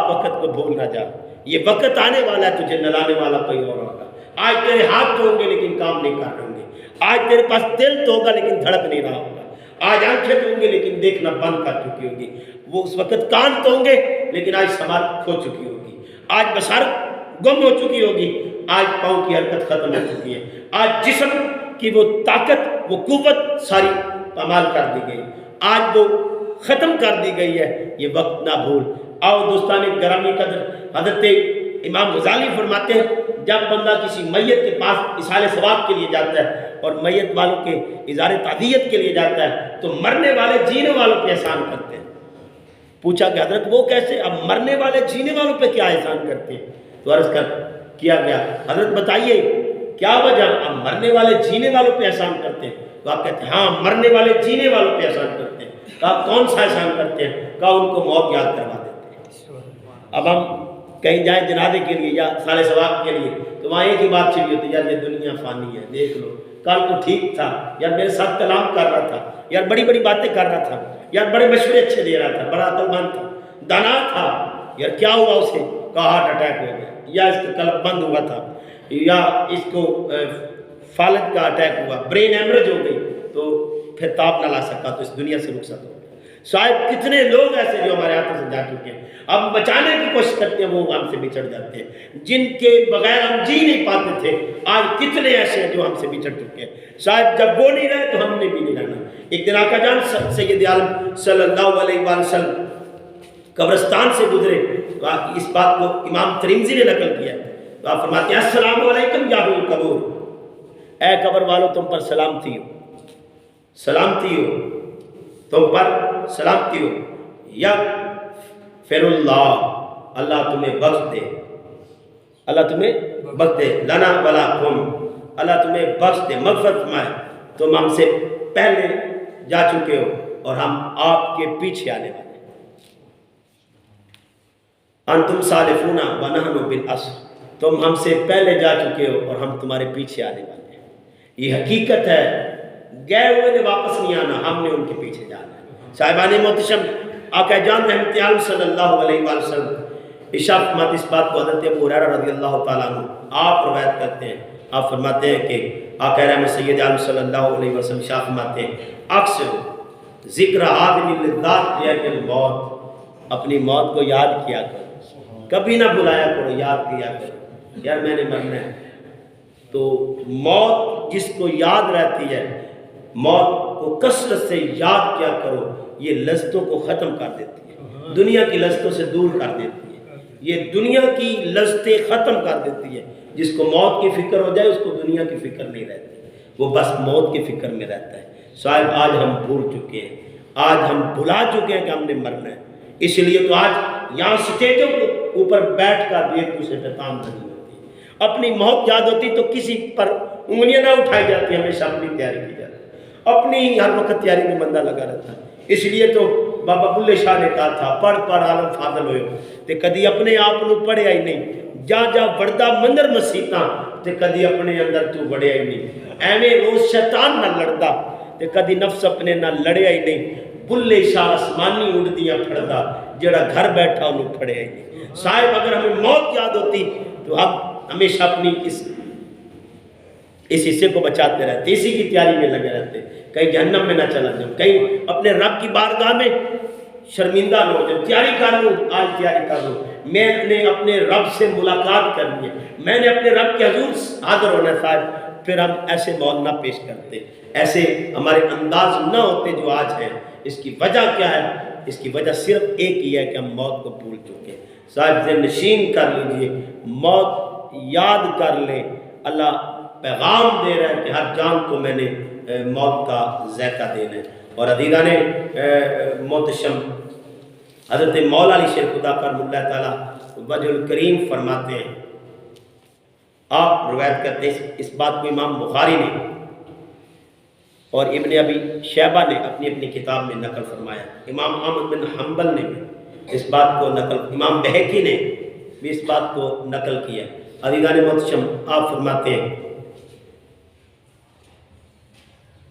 وقت کو بھول نہ جا، یہ وقت آنے والا ہے، تجھے نہلانے والا کوئی اور ہوگا۔ آج تیرے ہاتھ تو ہوں گے لیکن کام نہیں کر رہے ہوں گے، آج تیرے پاس دل تو ہوگا لیکن دھڑک نہیں رہا ہوگا، آج آنکھیں تو ہوں گے لیکن دیکھنا بند کر چکی ہوگی، وہ اس وقت کان تو ہوں گے لیکن آج سماعت کھو چکی ہوگی، آج بصارت گم ہو چکی ہوگی، آج پاؤں کی حرکت ختم ہو چکی ہے، آج جسم کی وہ طاقت وہ قوت ساری پامال کر دی گئی، آج وہ ختم کر دی گئی ہے، یہ وقت نہ بھول۔ آؤ دوستان گرامی قدر، حضرت امام غزالی فرماتے ہیں جب بندہ کسی میت کے پاس اصحال ثواب کے لیے جاتا ہے اور میت والوں کے اظہار تعزیت کے لیے جاتا ہے تو مرنے والے جینے والوں پہ احسان کرتے ہیں۔ پوچھا کہ حضرت وہ کیسے؟ اب مرنے والے جینے والوں پہ کیا احسان کرتے ہیں؟ تو عرض کیا گیا حضرت بتائیے کیا وجہ؟ اب مرنے والے جینے والوں پہ احسان کرتے ہیں؟ تو آپ کہتے ہیں ہاں مرنے والے جینے والوں پہ احسان کرتے ہیں۔ کہا کون سا احسان کرتے ہیں؟ کہا ان کو موت یاد کروا دیتے ہیں۔ اب ہم کہیں جائیں جنازے کے لیے یا سال ثواب کے لیے تو وہاں ایک ہی بات چلی ہوتی ہے، یار یہ دنیا فانی ہے، دیکھ لو کل تو ٹھیک تھا، یار میرے ساتھ کلام کر رہا تھا، یار بڑی بڑی باتیں کر رہا تھا، یار بڑے مشورے اچھے دے رہا تھا، بڑا عقل مند تھا، دانا تھا، یار کیا ہوا اسے؟ کہا ہارٹ اٹیک ہو گیا، یا اس کا قلب بند ہوا تھا، یا اس کو فالج کا اٹیک ہوا، برین ہیمرج ہو گئی تو پھر تاب نہ لا سکا تو اس دنیا سے رخصت ہو گیا۔ شاید کتنے لوگ ایسے جو ہمارے ہاتھوں سے جا چکے ہیں، اب بچانے کی کوشش کرتے ہیں وہ ہم سے بچڑ جاتے ہیں، جن کے بغیر ہم جی نہیں پاتے تھے آج کتنے ایسے ہیں جو ہم سے بچڑ چکے ہیں، شاید جب وہ نہیں رہے تو ہم نے بھی نہیں رہنا۔ ایک دن آقا جان سید عالم صلی اللہ علیہ وآلہ وسلم قبرستان سے گزرے تو اس بات کو امام ترمذی نے نقل کیا ہے، تو آپ فرماتے ہیں السلام علیکم یا اہل القبور، اے قبر والو تم پر سلامتی ہو، سلامتی ہو تم پر سلامتی ہو، یا فر اللہ، اللہ تمہیں بخش دے، اللہ تمہیں بخش دے، لنا ولا کم، اللہ تمہیں بخش دے، مغفرت فرمائے، تم ہم سے پہلے جا چکے ہو اور ہم آپ کے پیچھے آنے والے ہیں، انتم سالفون ونحن بالعصر، تم ہم سے پہلے جا چکے ہو اور ہم تمہارے پیچھے آنے والے ہیں۔ یہ حقیقت ہے، گئے ہوئے نے واپس نہیں آنا، ہم نے ان کے پیچھے جانا ہے۔ صاحبان محتشم، آقا جان رحمت عالم صلی اللہ علیہ وآلہ وسلم ارشاد فرماتے اس بات کو حضرت ابو ہریرہ رضی اللہ تعالیٰ عنہ آپ روایت کرتے ہیں، آپ فرماتے ہیں کہ آقا رحمت سید عالم صلی اللہ علیہ وسلم ارشاد فرماتے ہیں اکثر ذکر آدمی للذات لیکن الموت، اپنی موت کو یاد کیا کرو، کبھی نہ بلایا کرو، یاد کیا کرو، یار میں نے مرنا ہے۔ تو موت جس کو یاد رہتی ہے، موت کو کثرت سے یاد کیا کرو، یہ لذتوں کو ختم کر دیتی ہے، دنیا کی لذتوں سے دور کر دیتی ہے، یہ دنیا کی لذتیں ختم کر دیتی ہے۔ جس کو موت کی فکر ہو جائے اس کو دنیا کی فکر نہیں رہتی، وہ بس موت کی فکر میں رہتا ہے۔ صاحب آج ہم بھول چکے ہیں، آج ہم بھلا چکے ہیں کہ ہم نے مرنا ہے، اس لیے تو آج یہاں سٹیجوں کے اوپر بیٹھ کر بھی ایک دوسرے پہ تان نہیں ہوتی، اپنی موت یاد ہوتی تو کسی پر انگلیاں نہ اٹھائی جاتی، ہمیشہ اپنی تیاری کی جاتی، اپنی ہر وقت تیاری میں بندہ لگا رہتا ہے۔ اس لیے تو بابا بلے شاہ نے کہا تھا پڑھ پڑھ عالم فاضل ہوئے تے کدی اپنے آپ کو پڑھیا ہی نہیں، جا جا وردہ مندر مسیتاں تے کدی اپنے اندر تو وڑیا ہی نہیں، ایویں روز شیطان نہ لڑدا تے کدی نفس اپنے نہ لڑیا ہی نہیں، بلے شاہ آسمانی اڑدیاں پھڑدا جڑا گھر بیٹھا انہوں پھڑیا ہی نہیں۔ صاحب اگر ہمیں موت یاد ہوتی تو ہم ہمیشہ اپنی اس حصے کو بچاتے رہتے، اسی کی تیاری میں لگے رہتے، کہیں جہنم میں نہ چلا جاؤں، کہیں اپنے رب کی بارگاہ میں شرمندہ نہ ہو جاؤں۔ تیاری کر لوں، آج تیاری کر لوں، میں نے اپنے رب سے ملاقات کرنی ہے، میں نے اپنے رب کے حضور حاضر ہونا ہے صاحب، پھر ہم ایسے موت نہ پیش کرتے، ایسے ہمارے انداز نہ ہوتے جو آج ہیں۔ اس کی وجہ کیا ہے؟ اس کی وجہ صرف ایک ہی ہے کہ ہم موت کو بھول چکے ہیں۔ صاحب ذہن نشین کر لیجئے، موت یاد کر لیں، اللہ پیغام دے رہا ہے کہ ہر جان کو میں نے موت کا ذائقہ دینا ہے۔ اور عزیزان محتشم، حضرت مولا علی شیر خدا کرم اللہ تعالیٰ وجہ الکریم فرماتے ہیں، آپ روایت کرتے ہیں، اس بات کو امام بخاری نے اور ابن ابی شیبہ نے اپنی اپنی کتاب میں نقل فرمایا، امام احمد بن حنبل نے بھی اس بات کو نقل، امام بہقی نے بھی اس بات کو نقل کیا۔ عزیزان محتشم، آپ فرماتے ہیں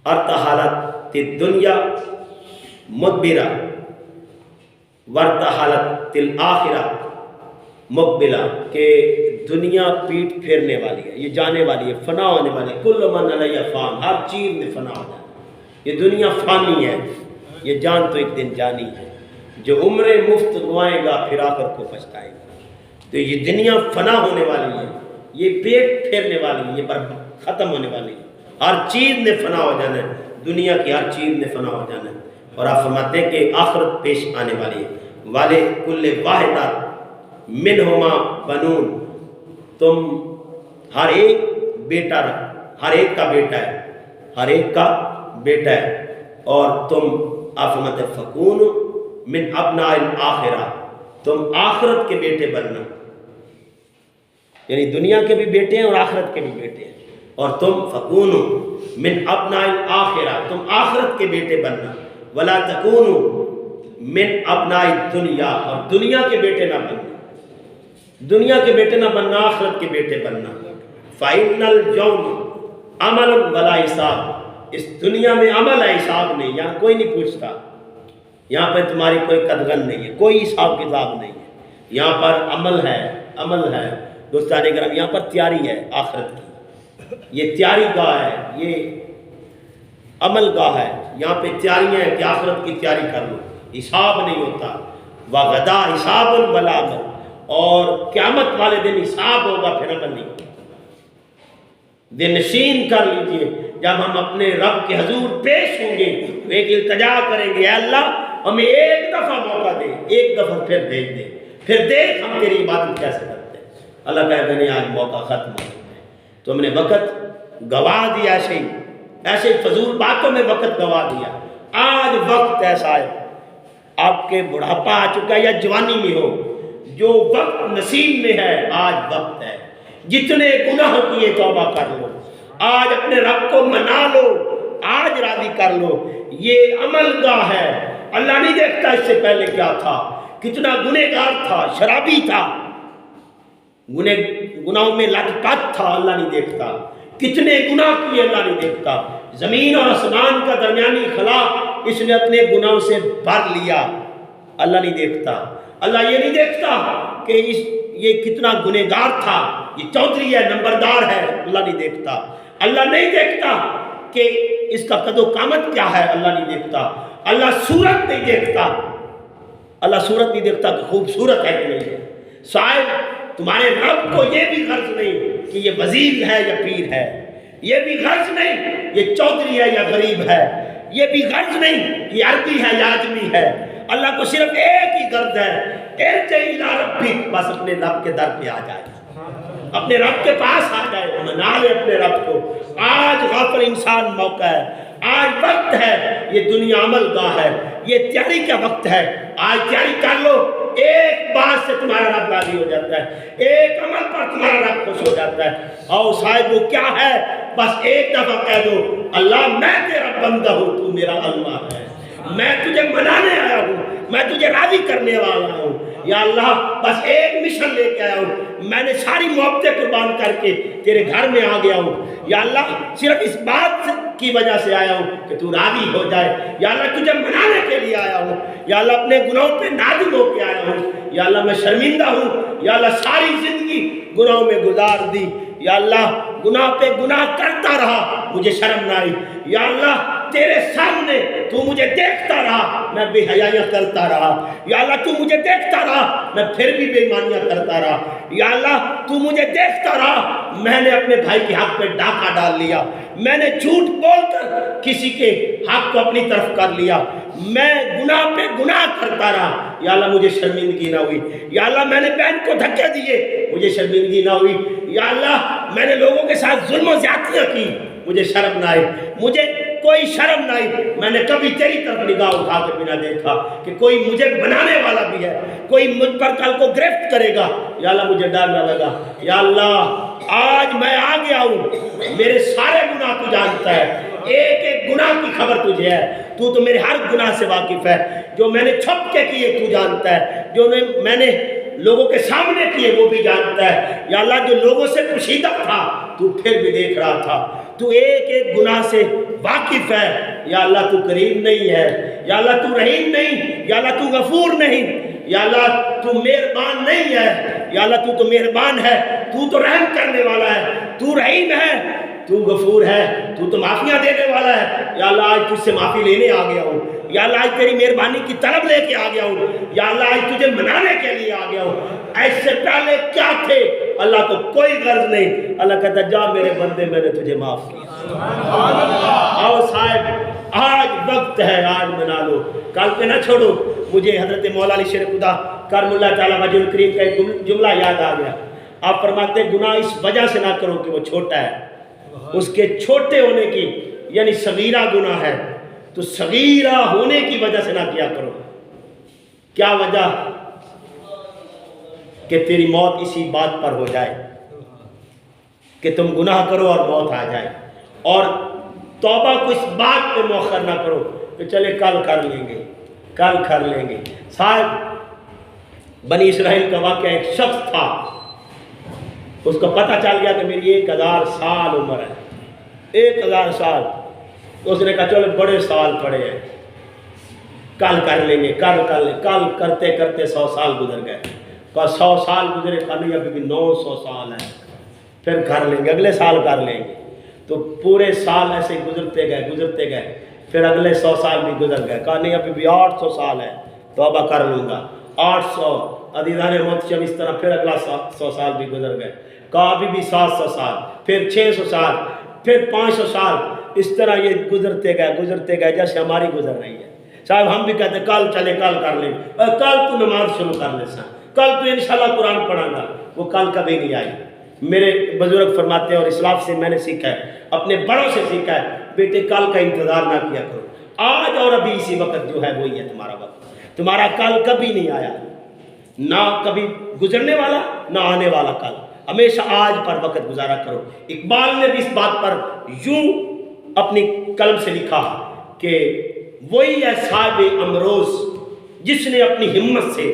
ارتحالت الدنیا مدبرہ وارتحالت الآخرہ مقبلہ کہ دنیا پیٹ پھیرنے والی ہے، یہ جانے والی ہے، فنا ہونے والی ہے، کل من علیہ فان، ہر چیز میں فنا ہو جانا، یہ دنیا فانی ہے، یہ جان تو ایک دن جانی ہے، جو عمریں مفت گوائے گا پھر آ کر کو پچھتائے گا۔ تو یہ دنیا فنا ہونے والی ہے، یہ پیٹ پھیرنے والی ہے، یہ ختم ہونے والی ہے، ہر چیز نے فنا ہو جانا ہے، دنیا کی ہر چیز نے فنا ہو جانا ہے۔ اور آپ فرماتے ہیں کہ آخرت پیش آنے والی ہے، والے کل واحدہ منہما بنون، تم ہر ایک بیٹا رکھ، ہر ایک کا بیٹا ہے، ہر ایک کا بیٹا ہے، اور تم آپ فرماتے ہیں فکون من ابناء الآخرہ، تم آخرت کے بیٹے بننا، یعنی دنیا کے بھی بیٹے ہیں اور آخرت کے بھی بیٹے ہیں، اور تم فکون من ابناء الآخرہ، تم آخرت کے بیٹے بننا، ولا تکونوا من ابناء الدنیا، اور دنیا کے بیٹے نہ بننا، دنیا کے بیٹے نہ بننا، آخرت کے بیٹے بننا۔ فَإِنَّ الْيَوْمَ عَمَلٌ وَلَا حساب، اس دنیا میں عمل ہے، حساب نہیں، یہاں کوئی نہیں پوچھتا، یہاں پہ تمہاری کوئی قدغن نہیں ہے، کوئی حساب کتاب نہیں ہے، یہاں پر عمل ہے، عمل ہے۔ دوستان کرام، یہاں پر تیاری ہے آخرت کی، یہ تیاری گاہ ہے، یہ عمل گاہ ہے، یہاں پہ تیاریاں ہیں کہ آخرت کی تیاری کر لو، حساب نہیں ہوتا، وَغَدَا حِسَابٌ وَلَا عَمَلٌ، اور قیامت والے دن حساب ہوگا پھر عمل نہیں ہوگا۔ دن نشین کر لیجئے، جب ہم اپنے رب کے حضور پیش ہوں گے تو ایک التجا کریں گے، اے اللہ ہمیں ایک دفعہ موقع دے، ایک دفعہ پھر بھیج دے، پھر دیکھ ہم تیری عبادت کیسے کرتے ہیں۔ اللہ کہے گا نہیں، آج موقع ختم ہو گیا، تو ہم نے وقت گوا دیا، ایسے فضول باتوں میں وقت گوا دیا۔ آج وقت ایسا ہے، آپ کے بڑھاپا آ چکا ہے یا جوانی میں ہو، جو وقت نصیب میں ہے، آج وقت ہے، جتنے گناہ کیے توبہ کر لو، آج اپنے رب کو منا لو، آج راضی کر لو، یہ عمل گاہ ہے۔ اللہ نہیں دیکھتا اس سے پہلے کیا تھا، کتنا گنہگار تھا، شرابی تھا، گناہوں میں لت پت تھا، اللہ نہیں دیکھتا، کتنے گناہ کیے اللہ نہیں دیکھتا، زمین اور آسمان کا درمیانی خلا اس نے اپنے گناہوں سے بھر لیا، اللہ نہیں دیکھتا۔ اللہ یہ نہیں دیکھتا کہ یہ کتنا گنہگار تھا، یہ چودھری ہے، نمبردار ہے، اللہ نہیں دیکھتا۔ اللہ نہیں دیکھتا کہ اس کا قد و قامت کیا ہے، اللہ نہیں دیکھتا۔ اللہ صورت نہیں دیکھتا، اللہ صورت نہیں دیکھتا کہ خوبصورت ہے کہ نہیں ہے۔ شاید تمہارے رب کو یہ بھی غرض نہیں کہ یہ وزیر ہے یا پیر ہے، یہ بھی غرض نہیں یہ چودھری ہے یا غریب ہے، یہ بھی غرض نہیں یہ عربی ہے یا اجمی ہے۔ اللہ کو صرف ایک ہی غرض ہے، ارجع الی ربک، بس اپنے رب کے در پہ آ جائے، اپنے رب کے پاس آ جائے، منا لے اپنے رب کو۔ آج غافل انسان موقع ہے، آج وقت ہے، یہ دنیا عمل گاہ ہے، یہ تیاری کا وقت ہے، آج تیاری کر لو۔ ایک بات سے تمہارا رب راضی ہو جاتا ہے، ایک عمل پر تمہارا رب خوش ہو جاتا ہے۔ اور صاحب وہ کیا ہے، بس ایک دفعہ کہہ دو، اللہ میں تیرا بندہ ہوں، تو میرا اللہ ہے، میں تجھے منانے آیا ہوں، میں تجھے راضی کرنے والا ہوں۔ یا اللہ بس ایک مشن لے کے آیا ہوں، میں نے ساری محبتیں قربان کر کے تیرے گھر میں آ گیا ہوں۔ یا اللہ صرف اس بات کی وجہ سے آیا ہوں کہ تو راضی ہو جائے۔ یا اللہ تجھے منانے کے لیے آیا ہوں۔ یا اللہ اپنے گناہوں پہ نادم ہو کے آیا ہوں۔ یا اللہ میں شرمندہ ہوں، یا اللہ ساری زندگی گناہوں میں گزار دی، یا اللہ گناہ پہ گناہ کرتا رہا، مجھے شرم نہ آئی۔ یا اللہ تیرے سامنے تو مجھے دیکھتا رہا، میں بے حیائیاں کرتا رہا۔ یا اللہ تو مجھے دیکھتا رہا، میں پھر بھی بے ایمانیاں کرتا رہا۔ یا اللہ تو مجھے دیکھتا رہا، میں نے اپنے بھائی کے حق پہ ڈاکہ ڈال لیا، میں نے جھوٹ بول کر کسی کے حق کو اپنی طرف کر لیا، میں گناہ پہ گناہ کرتا رہا۔ یا اللہ مجھے شرمندگی نہ ہوئی۔ یا اللہ میں نے بہن کو دھکے دیے، مجھے شرمندگی نہ ہوئی۔ یا اللہ میں نے لوگوں کے ساتھ ظلم و زیادتیاں کی، مجھے شرم نہ آئی، مجھے کوئی شرم نہ آئی۔ میں نے کبھی تیری طرف نگاہ اٹھا کے بھی نہ دیکھا کہ کوئی مجھے بنانے والا بھی ہے، کوئی مجھ پر کل کو گرفت کرے گا۔ یا اللہ مجھے ڈر نہ لگا۔ یا اللہ آج میں آ گیا ہوں، میرے سارے گناہ تو جانتا ہے، ایک ایک گناہ کی خبر تجھے ہے، تو میرے ہر گناہ سے واقف ہے، جو میں نے چھپ کے کیے تو جانتا ہے، جو میں نے لوگوں کے سامنے کیے وہ بھی جانتا ہے۔ یا اللہ جو لوگوں سے پوشیدہ تھا تو پھر بھی دیکھ رہا تھا، تو ایک ایک گناہ سے واقف ہے۔ یا اللہ تو کریم نہیں ہے، یا اللہ تو رحیم نہیں، یا اللہ تو غفور نہیں، یا اللہ تو مہربان نہیں ہے، یا اللہ تو مہربان ہے، تو تو رحم کرنے والا ہے، تو رحیم ہے، تو غفور ہے، تو تو معافیاں دینے والا ہے۔ یا اللہ آج تجھ سے معافی لینے آ گیا ہوں، یا اللہ آج تیری مہربانی کی طلب لے کے آ گیا ہوں، یا اللہ آج تجھے منانے کے لیے آ گیا ہوں۔ ایسے پہلے کیا تھے اللہ کو کوئی غرض نہیں، اللہ کہتا جا میرے بندے میں نے تجھے معاف کیا۔ آؤ صاحب آج وقت ہے، آج منا لو، کل پہ نہ چھوڑو۔ مجھے حضرت مولا علی شیر خدا کرم اللہ تعالیٰ وجہ الکریم کا ایک جملہ یاد آ گیا۔ آپ فرماتے ہیں گناہ اس وجہ سے نہ کرو کہ وہ چھوٹا ہے، اس کے چھوٹے ہونے کی یعنی صغیرہ گناہ ہے تو صغیرہ ہونے کی وجہ سے نہ کیا کرو۔ کیا وجہ؟ کہ تیری موت اسی بات پر ہو جائے کہ تم گناہ کرو اور موت آ جائے، اور توبہ کو اس بات پہ مؤخر نہ کرو کہ چلے کل کر لیں گے، کل کر لیں گے۔ صاحب بنی اسرائیل کا واقعہ، ایک شخص تھا، اس کو پتہ چل گیا کہ میری 1000 سال عمر ہے، 1000 سال، تو اس نے کہا چلو بڑے سال پڑے ہیں، کل کر لیں گے، کل کر لیں، کل کرتے کرتے 100 سال گزر گئے، کہا 100 سال گزرے، کہا نہیں ابھی بھی 900 سال ہے، پھر کر لیں گے، اگلے سال کر لیں گے۔ تو پورے سال ایسے گزرتے گئے، پھر اگلے 100 سال بھی گزر گئے، کہا نہیں ابھی بھی 800 سال ہے، توبہ کر لوں گا، 800 عزیزان محترم، اس طرح پھر اگلا 100 سال بھی گزر گئے، کہا ابھی بھی 700 سال، پھر 600 سال، پھر 500 سال، اس طرح یہ گزرتے گئے جیسے ہماری گزر رہی ہے۔ صاحب ہم بھی کہتے ہیں کل چلے، کل کر لیں، کل تو نماز شروع کر لے سا، کل تو انشاءاللہ قرآن پڑھا گا، وہ کل کبھی نہیں آئی۔ میرے بزرگ فرماتے ہیں اور اسلاف سے میں نے سیکھا ہے، اپنے بڑوں سے سیکھا ہے، بیٹے کل کا انتظار نہ کیا کرو، آج اور ابھی اسی وقت جو ہے وہی ہے تمہارا وقت، تمہارا کل کبھی نہیں آیا، نہ کبھی گزرنے والا نہ آنے والا کل، ہمیشہ آج پر وقت گزارا کرو۔ اقبال نے بھی اس بات پر یوں اپنی قلم سے لکھا کہ وہی ہے صاحب امروز جس نے اپنی ہمت سے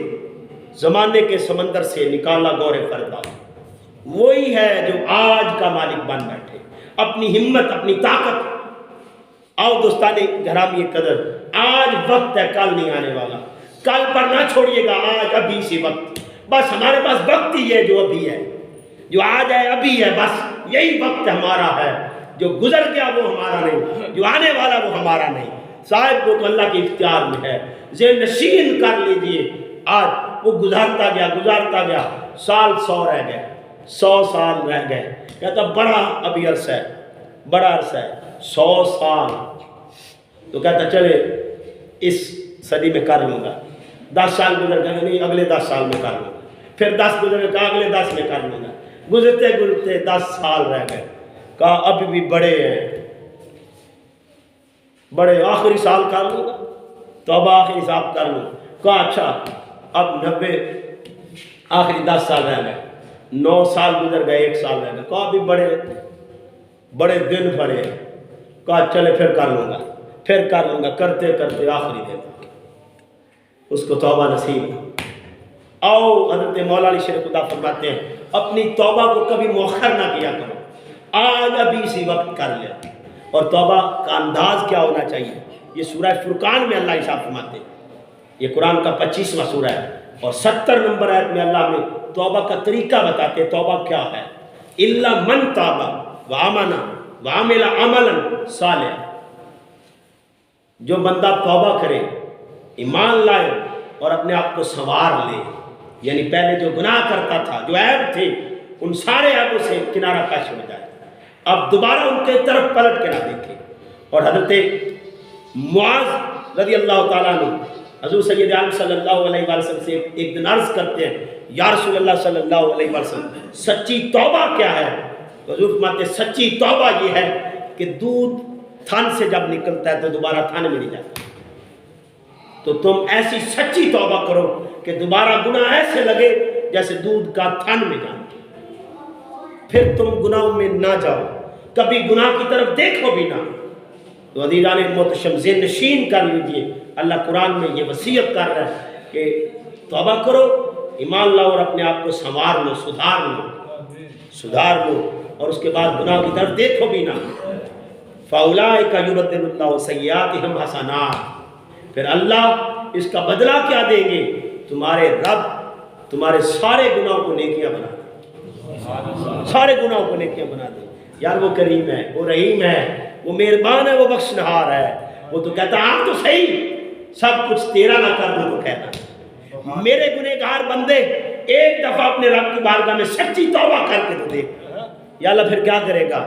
زمانے کے سمندر سے نکالا گور فردا، وہی ہے جو آج کا مالک بن بیٹھے، اپنی ہمت اپنی طاقت۔ آؤ دوستان گرامی قدر، آج وقت ہے، کل نہیں آنے والا، کل پر نہ چھوڑیے گا، آج ابھی اسی وقت، بس ہمارے پاس وقت ہی ہے جو ابھی ہے، جو آج ہے ابھی ہے، بس یہی وقت ہمارا ہے، جو گزر گیا وہ ہمارا نہیں، جو آنے والا وہ ہمارا نہیں۔ صاحب وہ تو اللہ کے اختیار میں ہے، ذہن نشین کر لیجئے، آج وہ گزارتا گیا، سال 100 رہ گئے، 100 سال رہ گئے، کہتا بڑا ابھی عرصہ ہے، بڑا عرصہ ہے، 100 سال، تو کہتا چلے اس صدی میں کر لوں گا، 10 سال گزر گئے، نہیں اگلے 10 سال میں کر لوں گا، پھر 10 گزر گئے، کہا اگلے 10 میں کر لوں گا، گزرتے 10 سال رہ گئے، کہا ابھی بھی بڑے ہیں، بڑے، آخری سال کر لوں گا، توبہ آخری سال کر لوں، کہا اچھا اب 90، آخری 10 سال رہ گئے، 9 سال گزر گئے، 1 سال رہ گئے، کہا ابھی بڑے دن پڑے ہیں، کہا چلے پھر کر لوں گا، کرتے آخری دن اس کو توبہ نصیب۔ آؤ حضرت مولا علی شیر خدا فرماتے ہیں اپنی توبہ کو کبھی مؤخر نہ کیا کرو، آج ابھی اسی وقت کر لیا۔ اور توبہ کا انداز کیا ہونا چاہیے؟ یہ سورہ فرقان میں اللہ ارشاد فرماتے ہیں، یہ قرآن کا 25واں سورہ ہے اور 70 نمبر آیت میں اللہ میں توبہ کا طریقہ بتاتے ہیں، توبہ کیا ہے؟ الا من تاب وآمن وعمل عملا صالحا، جو بندہ توبہ کرے، ایمان لائے اور اپنے آپ کو سنوار لے، یعنی پہلے جو گناہ کرتا تھا، جو عیب تھے، ان سارے عیبوں سے کنارہ کش ہو جائے، اب دوبارہ ان کے طرف پلٹ کے نہ دیکھے۔ اور حضرت معاذ رضی اللہ تعالیٰ عنہ حضور سید عالم صلی اللہ علیہ وسلم سے ایک دن عرض کرتے ہیں یا رسول اللہ صلی اللہ علیہ وسلم سچی توبہ کیا ہے؟ حضور فرماتے ہیں سچی توبہ یہ ہے کہ دودھ تھن سے جب نکلتا ہے تو دوبارہ تھن میں نہیں جاتا، تو تم ایسی سچی توبہ کرو کہ دوبارہ گناہ ایسے لگے جیسے دودھ کا تھن میں جانا، پھر تم گناہوں میں نہ جاؤ، کبھی گناہ کی طرف دیکھو بھی نہ۔ تو عزیزان محترم ذہن نشین کر لیجئے، اللہ قرآن میں یہ وصیت کر رہا ہے کہ توبہ کرو، ایمان لاؤ اور اپنے آپ کو سنوار لو، سدھار لو اور اس کے بعد گناہ کی طرف دیکھو بھی نہ۔ فَأُولَٰئِكَ يُبَدِّلُ اللَّهُ سَيِّئَاتِهِمْ حَسَنَاتٍ، پھر اللہ اس کا بدلہ کیا دیں گے؟ تمہارے رب تمہارے سارے گناہوں کو نیکیاں بنا دے، سارے گناہوں کو نیکیاں بنا دے۔ یار وہ کریم ہے، وہ رحیم ہے، وہ مہربان ہے، وہ بخشنہار ہے۔ وہ تو کہتا آپ تو صحیح سب کچھ تیرا نہ کر دوں تو کہنا میرے گنہگار بندے ایک دفعہ اپنے رب کی بارگاہ میں سچی توبہ کر کے تو دیکھ۔ یا اللہ پھر کیا کرے گا؟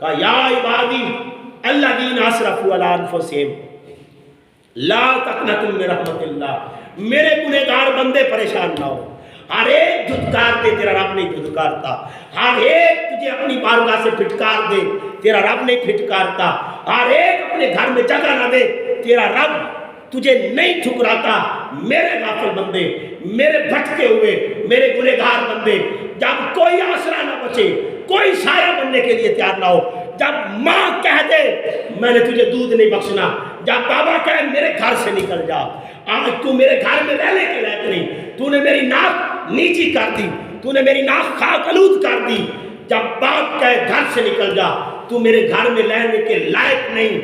کہا یا عبادی الذین اسرفوا علی انفسہم لا تقنطوا من رحمت اللہ، میرے گنہگار بندے پریشان نہ ہو۔ ہر ایک دھتکار دے تیرا رب نہیں دھتکارتا، ہر ایک تجھے اپنی بارگاہ سے پھٹکار دے تیرا رب نہیں پھٹکارتا، ہر ایک اپنے گھر میں جگہ نہ دے تیرا رب تجھے نہیں ٹھکراتا۔ میرے غافل بندے، میرے بھٹکے ہوئے میرے گنہگار بندے، جب کوئی آسرا نہ بچے، کوئی سایہ بننے کے لیے تیار نہ ہو، جب ماں کہہ دے میں نے تجھے دودھ نہیں بخشنا، جب بابا کہے میرے گھر سے نکل جا، آج تو میرے گھر میں رہنے کے لائق نہیں، تو نے میری ناک نیچی کر دی، تو نے میری ناک خاک آلود کر دی، جب باپ کہے گھر سے نکل جا تو میرے گھر میں رہنے کے لائق نہیں،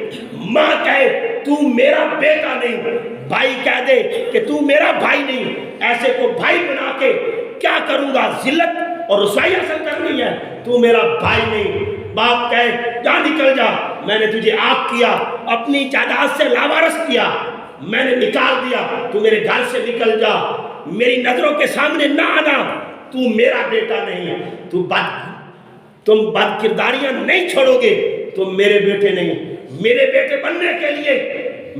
ماں کہے تو میرا بیٹا نہیں، بھائی کہہ دے کہ تو میرا بھائی نہیں، ایسے کو بھائی بنا کے کیا کروں گا؟ ذلت اور رسوائی حاصل کرنی ہے، تو میرا بھائی نہیں۔ باپ کہے جا نکل جا، میں نے تجھے آگ کیا، اپنی جائیداد سے لاوارث کیا، میں نے نکال دیا، تو میرے گھر سے نکل جا، میری نظروں کے سامنے نہ آنا، تو میرا بیٹا نہیں، تم بد کرداریاں نہیں چھوڑو گے، تم میرے بیٹے نہیں۔ میرے بیٹے بننے کے لیے،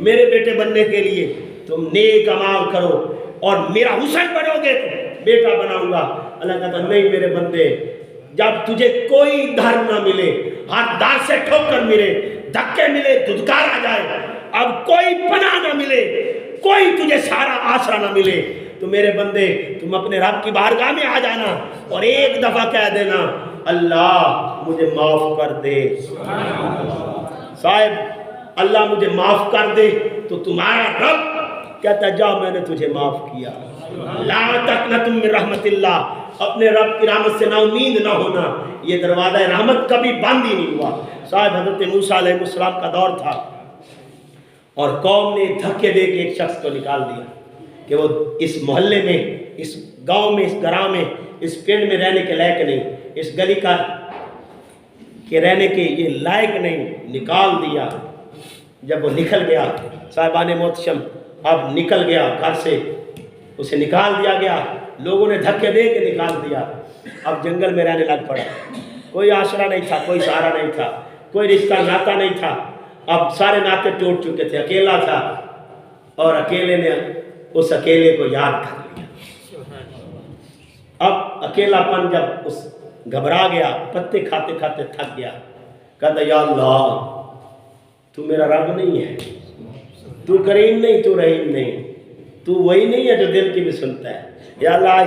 میرے بیٹے بننے کے لیے تم نیک اعمال کرو، اور میرا حسین بنو گے تو بیٹا بناؤں گا۔ اللہ کہتا نہیں میرے بندے، جب تجھے کوئی در نہ ملے، ہر در سے ٹھوکر ملے، دھکے ملے، دھتکار آ جائے، اب کوئی پناہ نہ ملے، کوئی تجھے سارا آسرا نہ ملے، تو میرے بندے تم اپنے رب کی بارگاہ میں آ جانا اور ایک دفعہ کہہ دینا اللہ مجھے معاف کر دے۔ صاحب اللہ مجھے معاف کر دے تو تمہارا رب کہتا جا میں نے تجھے معاف کیا۔ لا تقنطوا من رحمت اللہ، اپنے رب کی رحمت سے نا امید نہ ہونا، یہ دروازہ رحمت کبھی بند ہی نہیں ہوا۔ صاحب حضرت موسیٰ علیہ السلام کا دور تھا اور قوم نے دھکے دے کے ایک شخص کو نکال دیا کہ وہ اس محلے میں، اس گاؤں میں، اس گراں میں، اس پنڈ میں رہنے کے لائق نہیں، اس گلی کا کہ رہنے کے یہ لائق نہیں، نکال دیا۔ جب وہ نکل گیا صاحبان محتشم، اب نکل گیا گھر سے، اسے نکال دیا گیا، لوگوں نے دھکے دے کے نکال دیا، اب جنگل میں رہنے لگ پڑا، کوئی آسرا نہیں تھا، کوئی سہارا نہیں تھا، کوئی رشتہ ناتا نہیں تھا، اب سارے ناتے ٹوٹ چکے تھے، اکیلا تھا، اور اکیلے نے اس اکیلے کو یاد کر لیا۔ اب اکیلا پن جب اس گھبرا گیا، پتے کھاتے کھاتے تھک گیا، کہتا یا اللہ تو میرا رب نہیں ہے، تو کریم نہیں، تو رحیم نہیں، تو وہی نہیں ہے جو دل کی بھی سنتا ہے، یا اللہ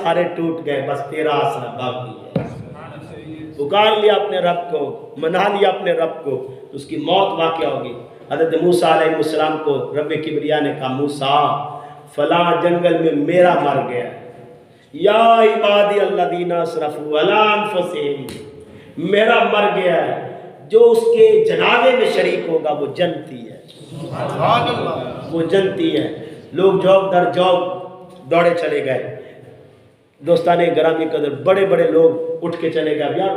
سارے ٹوٹ گئے، بس تیرا آسرا باقی ہے۔ پکار لیا اپنے رب کو، منا لیا اپنے رب کو، تو اس کی موت واقع ہوگی۔ حضرت موسیٰ علیہ السلام کو رب کبریا نے کہا موسیٰ فلاں جنگل میں میرا مر گیا، یا عبادی الذین اسرفوا علی انفسہم، میرا مر گیا ہے، جو اس کے جنازے میں شریک ہوگا وہ جنتی ہے، وہ جنتی ہے۔ لوگ جوب در جوب دوڑے چلے گئے، دوستان گرامی قدر بڑے بڑے لوگ اٹھ کے چلے گئے، یار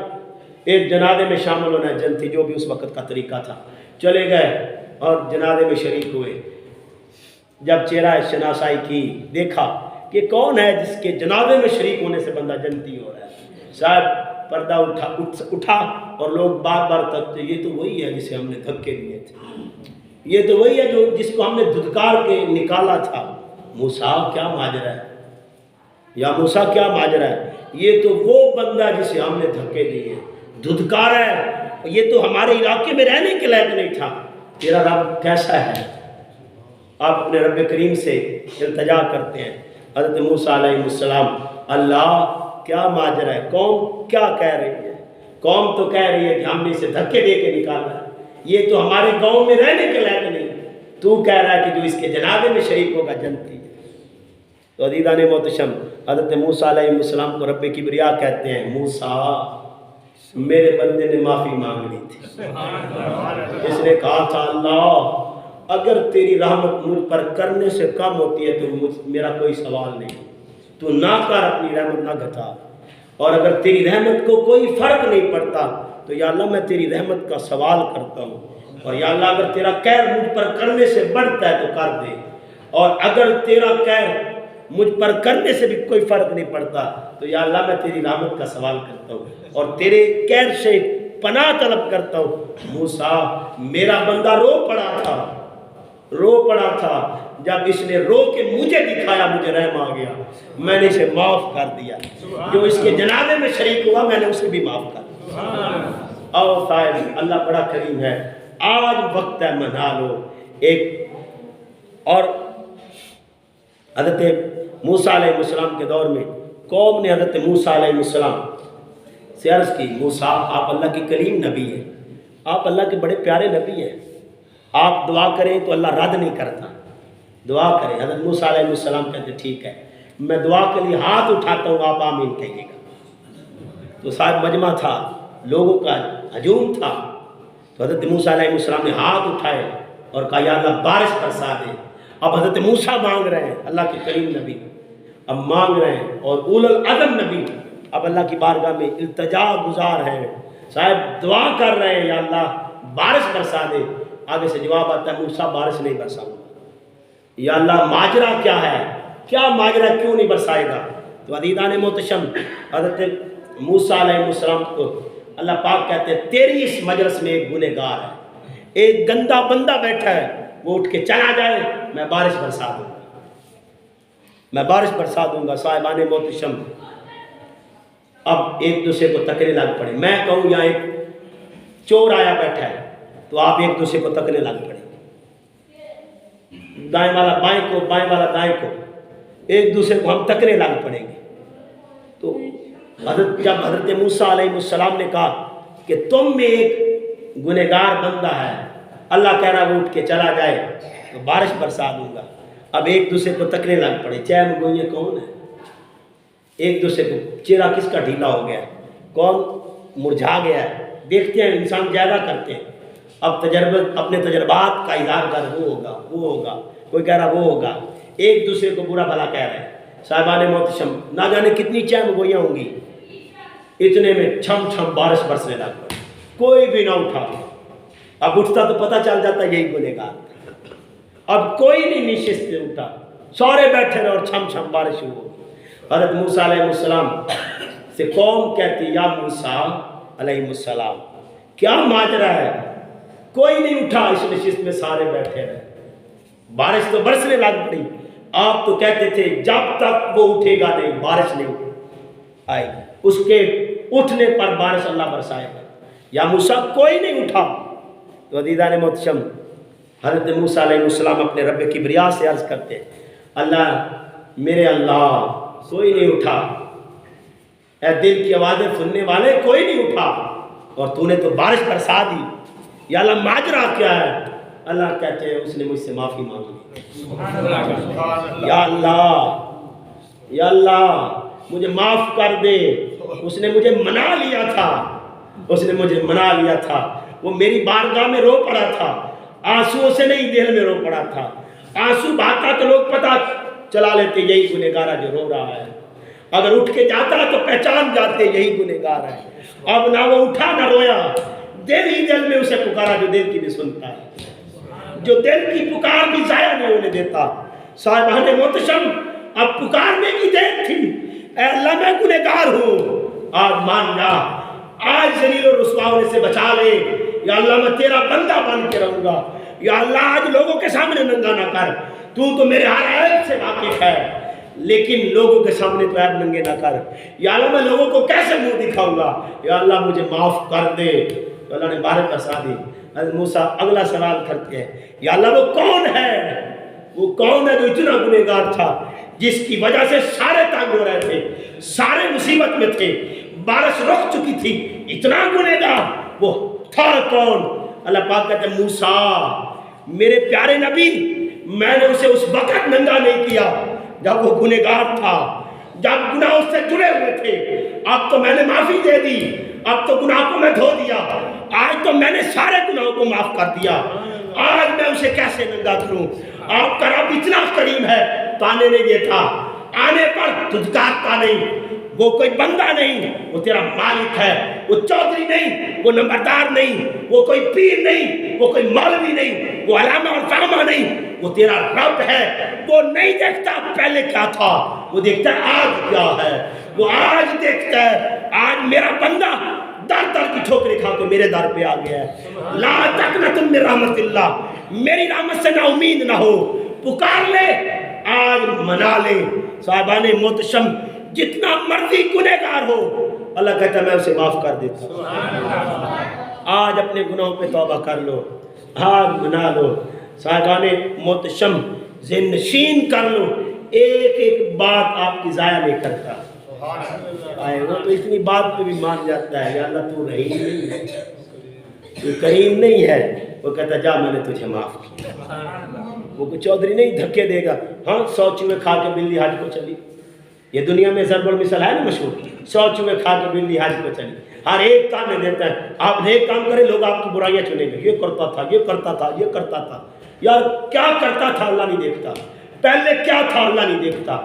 ایک جنازے میں شامل ہونا ہے، جنتی جو بھی اس وقت کا طریقہ تھا، چلے گئے اور جنازے میں شریک ہوئے۔ جب چہرہ شناسائی کی، دیکھا کہ کون ہے جس کے جنازے میں شریک ہونے سے بندہ جنتی ہو رہا ہے، شاید پردہ اٹھا اور لوگ بار بار تکتے، یہ تو وہی ہے جسے ہم نے دھکے دیے تھے، یہ تو وہی ہے جو جس کو ہم نے دھتکار کے نکالا تھا۔ موسیٰ کیا ماجرا ہے، یا موسیٰ کیا ماجرا ہے، یہ تو وہ بندہ جسے ہم نے دھکے دیے، دھتکار ہے، یہ تو ہمارے علاقے میں رہنے کے لائق نہیں تھا، تیرا رب کیسا ہے؟ آپ اپنے رب کریم سے التجا کرتے ہیں۔ حضرت موسیٰ علیہ السلام اللہ کیا ماجرا ہے، قوم کیا کہہ رہی ہے؟ قوم تو کہہ رہی ہے کہ ہم نے اسے دھکے دے کے نکالا ہے، یہ تو ہمارے گاؤں میں رہنے کے لائق نہیں، تو کہہ رہا ہے کہ جو اس کے جنازے میں شریک ہوگا جنتی ہے۔ تو عزیزان محتشم حضرت موسیٰ علیہ السلام کو رب کبریا کہتے ہیں موسیٰ میرے بندے نے معافی مانگ لی تھی، اس نے کہا تھا اللہ اگر تیری رحمت مجھ پر کرنے سے کم ہوتی ہے تو میرا کوئی سوال نہیں، تو نہ کر، اپنی رحمت نہ گھٹا۔ اور اگر تیری رحمت کو کوئی فرق نہیں پڑتا تو یا اللہ میں تیری رحمت کا سوال کرتا ہوں، اور یا اللہ اگر تیرا قہر مجھ پر کرنے سے بڑھتا ہے تو کر دے، اور اگر تیرا قہر مجھ پر کرنے سے بھی کوئی فرق نہیں پڑتا تو یا اللہ میں تیری رحمت کا سوال کرتا ہوں اور تیرے قہر سے پناہ طلب کرتا ہوں۔ موسیٰ میرا بندہ رو پڑا تھا، جب اس نے رو کے مجھے دکھایا مجھے رحم آ گیا، میں نے اسے معاف کر دیا، جو اس کے جنازے میں شریک ہوا میں نے اسے بھی معاف کر دیا۔ اور صاحب اللہ بڑا کریم ہے، آج وقت ہے منا لو۔ ایک اور حضرت موسیٰ علیہ السلام کے دور میں قوم نے حضرت موسیٰ علیہ السلام سے عرض کی، موسیٰ آپ اللہ کی کلیم نبی ہیں، آپ اللہ کے بڑے پیارے نبی ہیں، آپ دعا کریں تو اللہ رد نہیں کرتا، دعا کریں۔ حضرت موسیٰ علیہ السلام کہتے ٹھیک ہے، میں دعا کے لیے ہاتھ اٹھاتا ہوں، آپ آمین کہیے گا۔ تو صاحب مجمع تھا، لوگوں کا ہجوم تھا، تو حضرت موسیٰ علیہ السلام نے ہاتھ اٹھائے اور کہا یا اللہ بارش برسا دے۔ اب حضرت موسیٰ مانگ رہے ہیں، اللہ کے کریم نبی اب مانگ رہے ہیں، اور اول العزم نبی اب اللہ کی بارگاہ میں التجا گزار ہیں، صاحب دعا کر رہے ہیں یا اللہ بارش برسا دے۔ آگے سے جواب آتا ہے موسیٰ بارش نہیں برساؤں گا۔ یا اللہ ماجرا کیا ہے، کیا ماجرا، کیوں نہیں برسائے گا؟ تو عزیزان محتشم حضرت موسیٰ علیہ السلام کو اللہ پاک کہتے ہیں تیری اس مجلس میں ایک گنہگار ہے، ایک گندا بندہ بیٹھا ہے، وہ اٹھ کے چلا جائے، میں بارش برسا دوں گا، میں بارش برسا دوں گا۔ صاحبان محتشم اب ایک دوسرے کو تکنے لگ پڑے، میں کہوں یا ایک چور آیا بیٹھا ہے تو آپ ایک دوسرے کو تکنے لگ پڑے، دائیں والا بائیں کو، بائیں والا دائیں کو، ایک دوسرے کو ہم تکنے لگ پڑیں گے۔ تو جب حضرت موسیٰ علیہ السلام نے کہا کہ تم میں ایک گنہگار بندہ ہے، اللہ کہہ رہا وہ اٹھ کے چلا جائے تو بارش برسا دوں گا، اب ایک دوسرے کو تکنے لگ پڑے، چین گوئیے کون ہے، ایک دوسرے کو چہرہ کس کا ڈھیلا ہو گیا ہے، کون مرجھا گیا ہے۔ دیکھتے ہیں انسان زیادہ کرتے ہیں، اب اپنے تجربات کا اظہار کر وہ ہوگا، کوئی کہہ رہا وہ ہوگا، ایک دوسرے کو برا بھلا کہہ رہے ہیں۔ صاحبان محتشم نہ جانے کتنی چین گوئیاں ہوں گی، اتنے میں چھم چھم بارش برسنے لگ پڑی، کوئی بھی نہ اٹھا، اب اٹھتا تو پتہ چل جاتا یہی گنہگار، اب کوئی نہیں نشست سے اٹھا، سارے بیٹھے رہے اور چھم چھم بارش ہو۔ حضرت موسیٰ علیہ السلام سے قوم کہتی یا موسیٰ علیہ السلام کیا ماجرا ہے، کوئی نہیں اٹھا، اس نشست میں سارے بیٹھے رہے، بارش تو برسنے لگ پڑی، آپ تو کہتے تھے جب تک وہ اٹھے گا نہیں بارش نہیں آئے گی، اس کے اٹھنے پر بارش اللہ برسائے گا۔ یا موسیٰ کوئی نہیں اٹھا، تو عزیزان محتشم حضرت موسیٰ علیہ السلام اپنے رب کبریا سے عرض کرتے اللہ میرے اللہ کوئی نہیں اٹھا، اے دل کی آوازیں سننے والے کوئی نہیں اٹھا، اور تو نے تو بارش برسا دی، یا اللہ ماجرا کیا ہے؟ اللہ کہتے ہیں اس نے مجھ سے معافی مانگی، یا اللہ مجھے معاف کر دے، اس نے مجھے منا لیا تھا، وہ میری بارگاہ میں رو پڑا تھا، آنسوؤں سے نہیں دل میں رو پڑا تھا، آنسو بہاتا تو لوگ پتہ چلا لیتے یہی گنہگار ہے جو رو رہا ہے، اگر اٹھ کے جاتا تو پہچان جاتے یہی گنہگار ہے، اب نہ وہ اٹھا نہ رویا، دل ہی دل میں اسے پکارا جو دل کی بھی سنتا ہے، جو دل کی پکار بھی ضائع نہیں ہونے دیتا۔ صاحبان محتشم اب پکارنے کی دیر تھی، اے اللہ میں گنہگار ہوں، آج مان جا، آج ذلیل و رسوا ہونے سے بچا لے، یا اللہ میں تیرا بندہ بن کے رہوں گا، یا اللہ آج لوگوں کے سامنے ننگا نہ کر، تو میرے ہر عیب سے واقف ہے، لیکن لوگوں کے سامنے تو عیب ننگے نہ کر، یا اللہ میں لوگوں کو کیسے منہ دکھاؤں گا، یا اللہ مجھے معاف کر دے۔ تو اللہ نے بارش برسا دی۔ حضرت موسیٰ اگلا سوال کرتے ہیں یا اللہ وہ کون ہے جو اتنا گنہگار تھا جس کی وجہ سے سارے تنگ ہو رہے تھے، سارے مصیبت میں تھے، بارش رک چکی تھی، اتنا گنہگار وہ تھا کون؟ اللہ پاک کہتے ہیں موسیٰ میرے پیارے نبی، میں نے اسے اس وقت ننگا نہیں کیا جب وہ گنہگار تھا، جب گناہ اس سے جڑے ہوئے تھے، اب تو میں نے معافی دے دی، اب تو گناہ کو میں دھو دیا، آج تو میں نے سارے گناہوں کو معاف کر دیا، آج میں اسے کیسے ننگا کروں؟ آپ کا رب اتنا کریم ہے، تو آنے نہیں دیتا، آنے پر دھتکارتا نہیں، وہ کوئی بندہ نہیں، وہ تیرا مالک ہے، وہ چودھری نہیں، وہ نمبردار نہیں، وہ کوئی پیر نہیں، وہ کوئی مولوی نہیں، وہ علامہ اور فامہ نہیں، وہ تیرا رب ہے۔ وہ نہیں دیکھتا پہلے کیا تھا، وہ دیکھتا ہے آج کیا ہے، وہ آج دیکھتا ہے آج میرا بندہ در در کی ٹھوکریں کھا کے میرے در پہ آ گیا ہے۔ لا تقنطوا من رحمت اللہ، میری رحمت سے نا امید نہ ہو، پکار لے، آج منا لے۔ صاحبان محتشم، جتنا مرضی گنہگار ہو، اللہ کہتا ہے میں اسے معاف کر دیتا ہوں۔ آج اپنے گناہوں پہ توبہ کر لو، آج منا لو۔ صاحبان محتشم، ذہن نشین کر لو، ایک ایک بات آپ کی ضائع نہیں کرتا۔ آئے وہ تو اتنی بات پہ بھی مان جاتا ہے، یا اللہ تو رحیم نہیں ہے، تو کریم نہیں ہے، وہ کہتا جا میں نے تجھے معاف کیا۔ وہ کوئی چودھری نہیں دھکے دے گا، ہاں 100 چوہے کھا کے بلی حج کو چلی، یہ دنیا میں ضرب المثل ہے نا مشہور، 100 چوہے کھا کے بلی حج کو چلی، ہر ایک کام میں دیتا ہے، آپ نیک کام کریں لوگ آپ کی برائیاں چنیں گے، یہ کرتا تھا، یہ کرتا تھا، یہ کرتا تھا۔ یار کیا کرتا تھا اللہ نہیں دیکھتا، پہلے کیا تھا اللہ نہیں دیکھتا،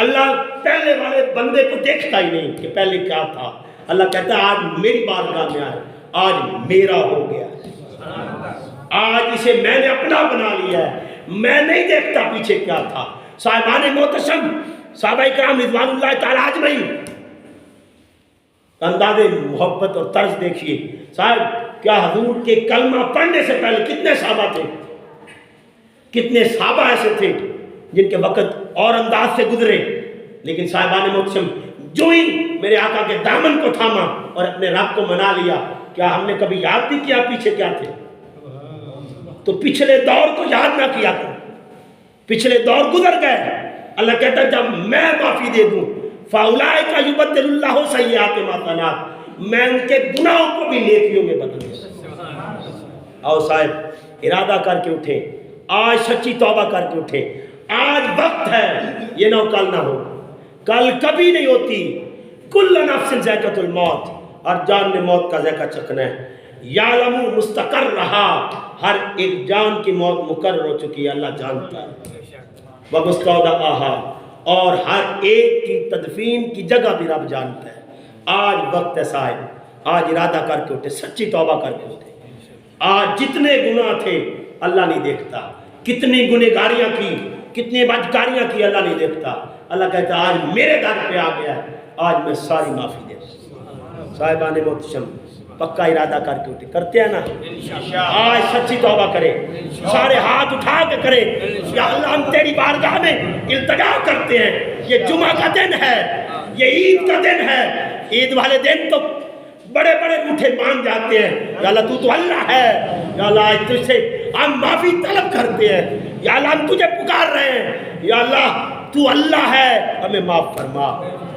اللہ پہلے والے بندے کو دیکھتا ہی نہیں کہ پہلے کیا تھا۔ اللہ کہتا ہے آج میری بارگاہ میں آئے، آج میرا ہو گیا، آج اسے میں نے اپنا بنا لیا ہے، میں نہیں دیکھتا پیچھے کیا تھا۔ صاحبان محتشم، صحابہ کرام رضوان اللہ تعالیٰ اجمعین، انداز محبت اور طرز دیکھیے۔ صاحب کیا حضور کے کلمہ پڑھنے سے پہلے کتنے صحابہ تھے، کتنے صحابہ ایسے تھے جن کے وقت اور انداز سے گزرے، لیکن صاحبان محتشم جو ہی میرے آقا کے دامن کو تھاما اور اپنے رب کو منا لیا، کیا ہم نے کبھی یاد بھی کیا پیچھے کیا تھے؟ تو پچھلے دور کو یاد نہ کیا کرو، پچھلے دور گزر گئے۔ اللہ کہتا ہے جب میں معافی دے دوں، فَأُولَٰئِكَ يُبَدِّلُ اللَّهُ سَيِّئَاتِهِمْ حَسَنَاتٍ، میں ان کے گناہوں کو بھی نیکیوں میں بدل دوں۔ آؤ صاحب ارادہ کر کے اٹھیں، آج سچی توبہ کر کے اٹھیں، آج وقت ہے، یہ نہ کل نہ ہو، کل کبھی نہیں ہوتی۔ کل نفس ذائقۃ الموت، ہر جان نے موت کا ذائقہ چکھنا ہے۔ یعلم مستقر رہا، ہر ایک جان کی موت مقرر ہو چکی ہے، اللہ جانتا ہے۔ وَمُسْتَوْدَعَهَا، اور ہر ایک کی تدفین کی جگہ بھی رب جانتا ہے۔ آج وقت ہے صاحب، آج ارادہ کر کے اٹھے، سچی توبہ کر کے اٹھے۔ آج جتنے گناہ تھے اللہ نہیں دیکھتا، کتنی گنہگاریاں کی، کتنی بدکاریاں کی، اللہ نہیں دیکھتا۔ اللہ کہتا ہے آج میرے در پہ آ گیا ہے، آج میں ساری معافی دے دوں۔ صاحبان محتشم پکا ارادہ کر کے اٹھے، کرتے ہیں نا؟ آج سچی توبہ کرے، سارے ہاتھ اٹھا کے کرے، یا اللہ ہم تیری بارگاہ میں التجا کرتے ہیں، یہ جمعہ کا دن ہے، یہ عید کا دن ہے، عید والے دن تو بڑے بڑے روٹھے مان جاتے ہیں، یا اللہ تو اللہ ہے، یا اللہ آج تجھ سے ہم معافی طلب کرتے ہیں، یا اللہ ہم تجھے پکار رہے ہیں، یا اللہ تو اللہ ہے، ہمیں معاف فرما۔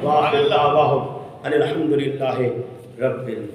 وآخر دعواہم ان الحمدللہ رب العالمین۔